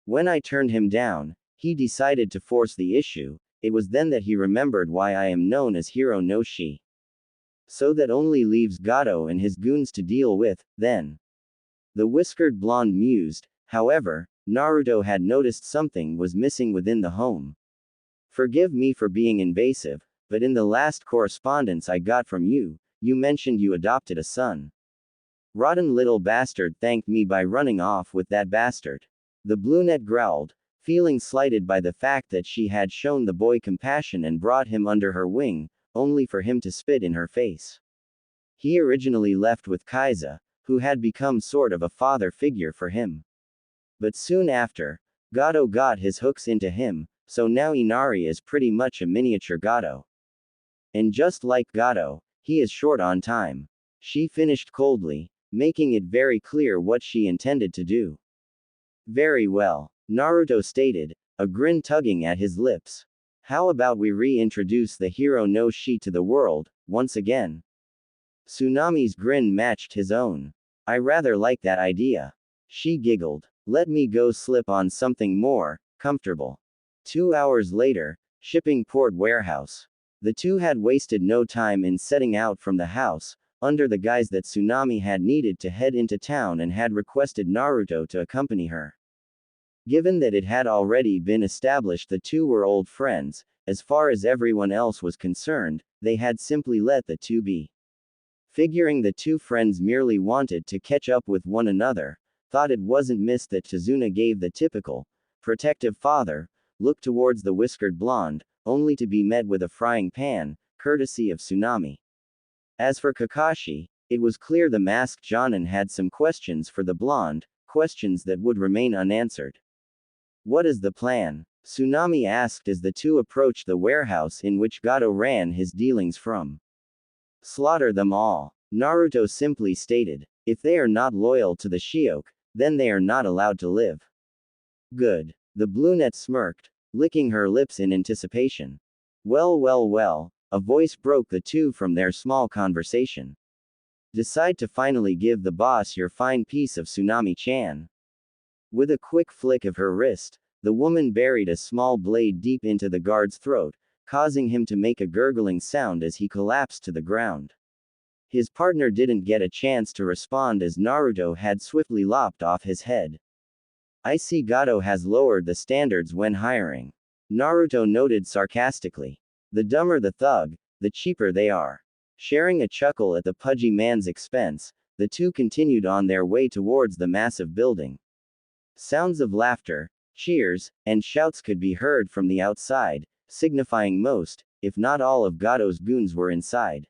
When I turned him down, he decided to force the issue. It was then that he remembered why I am known as Hiro no Shi. So that only leaves Gato and his goons to deal with, then." The whiskered blonde mused. However, Naruto had noticed something was missing within the home. "Forgive me for being invasive, but in the last correspondence I got from you, you mentioned you adopted a son. Rotten little bastard thanked me by running off with that bastard." The brunette growled, feeling slighted by the fact that she had shown the boy compassion and brought him under her wing, only for him to spit in her face. He originally left with Kaiza, who had become sort of a father figure for him. But soon after, Gato got his hooks into him, so now Inari is pretty much a miniature Gato. And just like Gato, he is short on time. She finished coldly, making it very clear what she intended to do. "Very well," Naruto stated, a grin tugging at his lips. "How about we reintroduce the Hiro no Shi to the world, once again?" Tsunami's grin matched his own. "I rather like that idea." She giggled. "Let me go slip on something more comfortable." 2 hours later, shipping port warehouse. The two had wasted no time in setting out from the house, under the guise that Tsunami had needed to head into town and had requested Naruto to accompany her. Given that it had already been established the two were old friends, as far as everyone else was concerned, they had simply let the two be. Figuring the two friends merely wanted to catch up with one another, thought it wasn't missed that Tazuna gave the typical, protective father, look towards the whiskered blonde, only to be met with a frying pan, courtesy of Tsunami. As for Kakashi, it was clear the masked Jonin had some questions for the blonde, questions that would remain unanswered. "What is the plan?" Tsunami asked as the two approached the warehouse in which Gato ran his dealings from. "Slaughter them all," Naruto simply stated. "If they are not loyal to the Shiok, then they are not allowed to live." "Good." The brunette smirked, licking her lips in anticipation. "Well, well, well," a voice broke the two from their small conversation. "Decide to finally give the boss your fine piece of Tsunami-chan." With a quick flick of her wrist, the woman buried a small blade deep into the guard's throat, causing him to make a gurgling sound as he collapsed to the ground. His partner didn't get a chance to respond as Naruto had swiftly lopped off his head. "I see Gato has lowered the standards when hiring," Naruto noted sarcastically. "The dumber the thug, the cheaper they are." Sharing a chuckle at the pudgy man's expense, the two continued on their way towards the massive building. Sounds of laughter, cheers, and shouts could be heard from the outside, signifying most, if not all of Gato's goons were inside.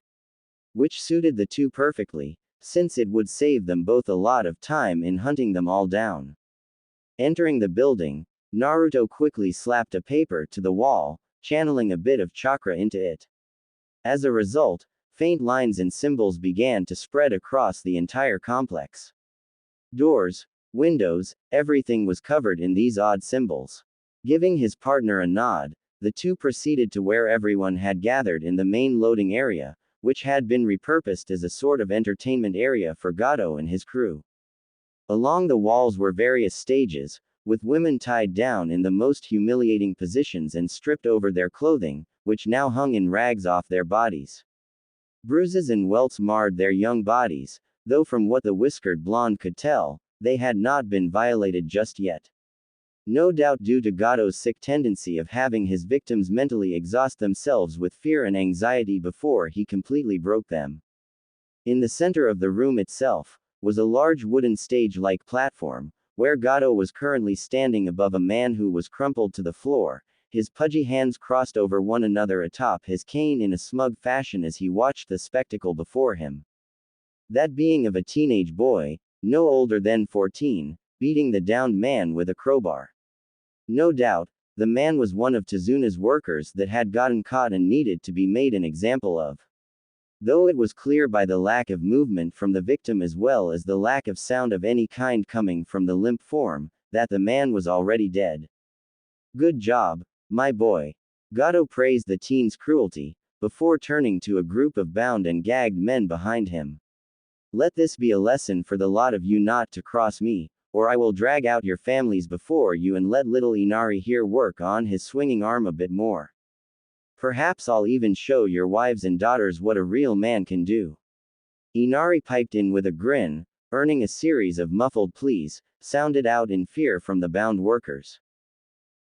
Which suited the two perfectly, since it would save them both a lot of time in hunting them all down. Entering the building, Naruto quickly slapped a paper to the wall, channeling a bit of chakra into it. As a result, faint lines and symbols began to spread across the entire complex. Doors, windows, everything was covered in these odd symbols. Giving his partner a nod, the two proceeded to where everyone had gathered in the main loading area, which had been repurposed as a sort of entertainment area for Gato and his crew. Along the walls were various stages, with women tied down in the most humiliating positions and stripped over their clothing, which now hung in rags off their bodies. Bruises and welts marred their young bodies, though from what the whiskered blonde could tell, they had not been violated just yet. No doubt due to Gato's sick tendency of having his victims mentally exhaust themselves with fear and anxiety before he completely broke them. In the center of the room itself, was a large wooden stage-like platform, where Gato was currently standing above a man who was crumpled to the floor, his pudgy hands crossed over one another atop his cane in a smug fashion as he watched the spectacle before him. That being of a teenage boy, no older than 14, beating the downed man with a crowbar. No doubt, the man was one of Tezuna's workers that had gotten caught and needed to be made an example of. Though it was clear by the lack of movement from the victim as well as the lack of sound of any kind coming from the limp form, that the man was already dead. Good job, my boy. Gato praised the teen's cruelty, before turning to a group of bound and gagged men behind him. Let this be a lesson for the lot of you not to cross me, or I will drag out your families before you and let little Inari here work on his swinging arm a bit more. Perhaps I'll even show your wives and daughters what a real man can do. Inari piped in with a grin, earning a series of muffled pleas, sounded out in fear from the bound workers.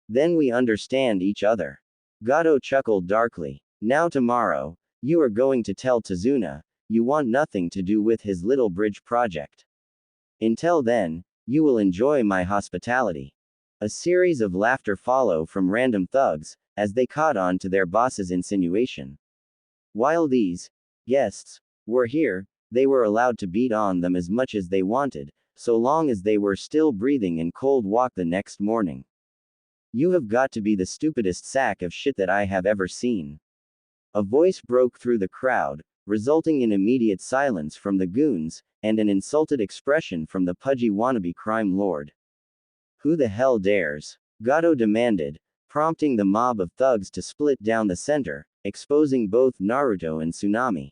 Then we understand each other. Gato chuckled darkly. Now tomorrow, you are going to tell Tezuna, you want nothing to do with his little bridge project. Until then, you will enjoy my hospitality. A series of laughter follow from random thugs, as they caught on to their boss's insinuation. While these guests were here, they were allowed to beat on them as much as they wanted, so long as they were still breathing and cold walk the next morning. You have got to be the stupidest sack of shit that I have ever seen. A voice broke through the crowd, resulting in immediate silence from the goons, and an insulted expression from the pudgy wannabe crime lord. Who the hell dares? Gato demanded, prompting the mob of thugs to split down the center, exposing both Naruto and Tsunami.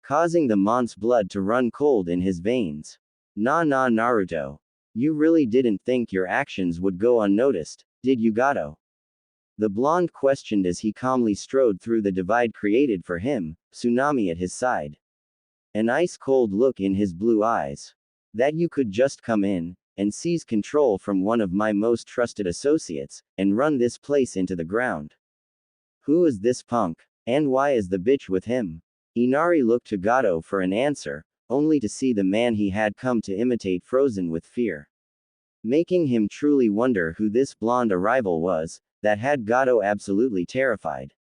Causing the mont's blood to run cold in his veins. Nah Naruto. You really didn't think your actions would go unnoticed, did you Gato? The blonde questioned as he calmly strode through the divide created for him, Tsunami at his side. An ice-cold look in his blue eyes. That you could just come in, and seize control from one of my most trusted associates, and run this place into the ground. Who is this punk? And why is the bitch with him? Inari looked to Gato for an answer, only to see the man he had come to imitate frozen with fear. Making him truly wonder who this blonde arrival was, that had Gato absolutely terrified.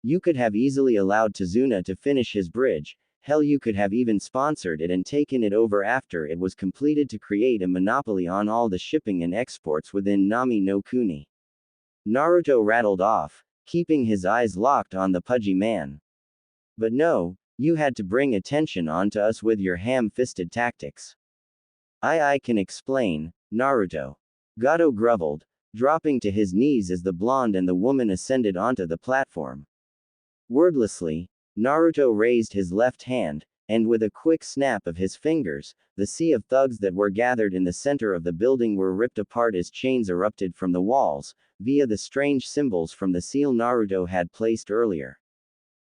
You could have easily allowed Tezuna to finish his bridge, hell you could have even sponsored it and taken it over after it was completed to create a monopoly on all the shipping and exports within Nami no Kuni. Naruto rattled off, keeping his eyes locked on the pudgy man. But no, you had to bring attention onto us with your ham-fisted tactics. I can explain, Naruto. Gato groveled, dropping to his knees as the blonde and the woman ascended onto the platform. Wordlessly, Naruto raised his left hand, and with a quick snap of his fingers, the sea of thugs that were gathered in the center of the building were ripped apart as chains erupted from the walls, via the strange symbols from the seal Naruto had placed earlier.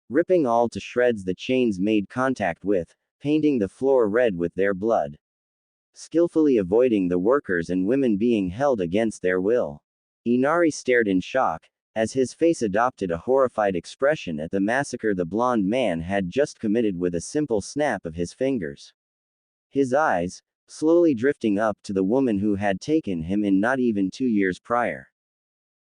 Ripping all to shreds the chains made contact with, painting the floor red with their blood. Skillfully avoiding the workers and women being held against their will. Inari stared in shock, as his face adopted a horrified expression at the massacre the blonde man had just committed with a simple snap of his fingers. His eyes, slowly drifting up to the woman who had taken him in not even 2 years prior.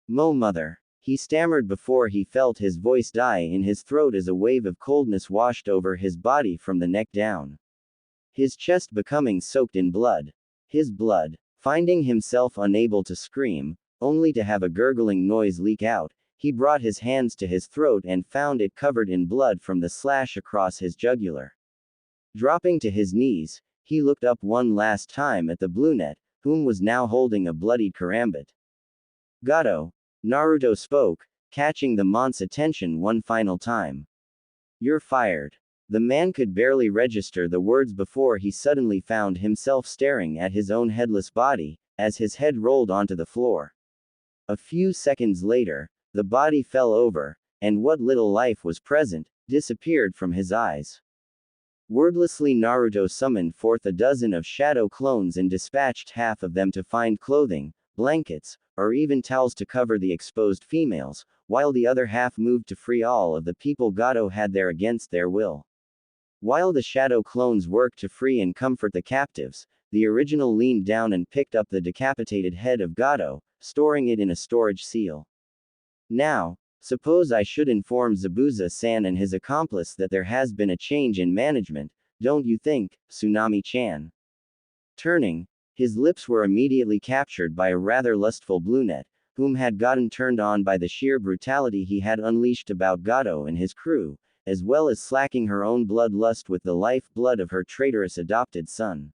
Mo mother. he stammered before he felt his voice die in his throat as a wave of coldness washed over his body from the neck down. His chest becoming soaked in blood. His blood. Finding himself unable to scream, only to have a gurgling noise leak out, he brought his hands to his throat and found it covered in blood from the slash across his jugular. Dropping to his knees, he looked up one last time at the brunette, whom was now holding a bloodied karambit. Gato. Naruto spoke, catching the mont's attention one final time. You're fired. The man could barely register the words before he suddenly found himself staring at his own headless body, as his head rolled onto the floor. A few seconds later, the body fell over, and what little life was present, disappeared from his eyes. Wordlessly Naruto summoned forth a dozen of shadow clones and dispatched half of them to find clothing, blankets, or even towels to cover the exposed females, while the other half moved to free all of the people Gato had there against their will. While the shadow clones worked to free and comfort the captives, the original leaned down and picked up the decapitated head of Gato, storing it in a storage seal. Now, suppose I should inform Zabuza-san and his accomplice that there has been a change in management, don't you think, Tsunami-chan? Turning, his lips were immediately captured by a rather lustful brunette, whom had gotten turned on by the sheer brutality he had unleashed about Gato and his crew, as well as slacking her own bloodlust with the life-blood of her traitorous adopted son.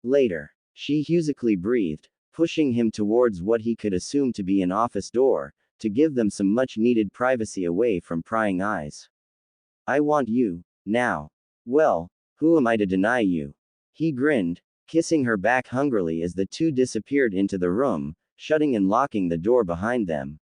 Later, she musically breathed, pushing him towards what he could assume to be an office door, to give them some much-needed privacy away from prying eyes. I want you, now. Well, who am I to deny you? He grinned, kissing her back hungrily as the two disappeared into the room, shutting and locking the door behind them.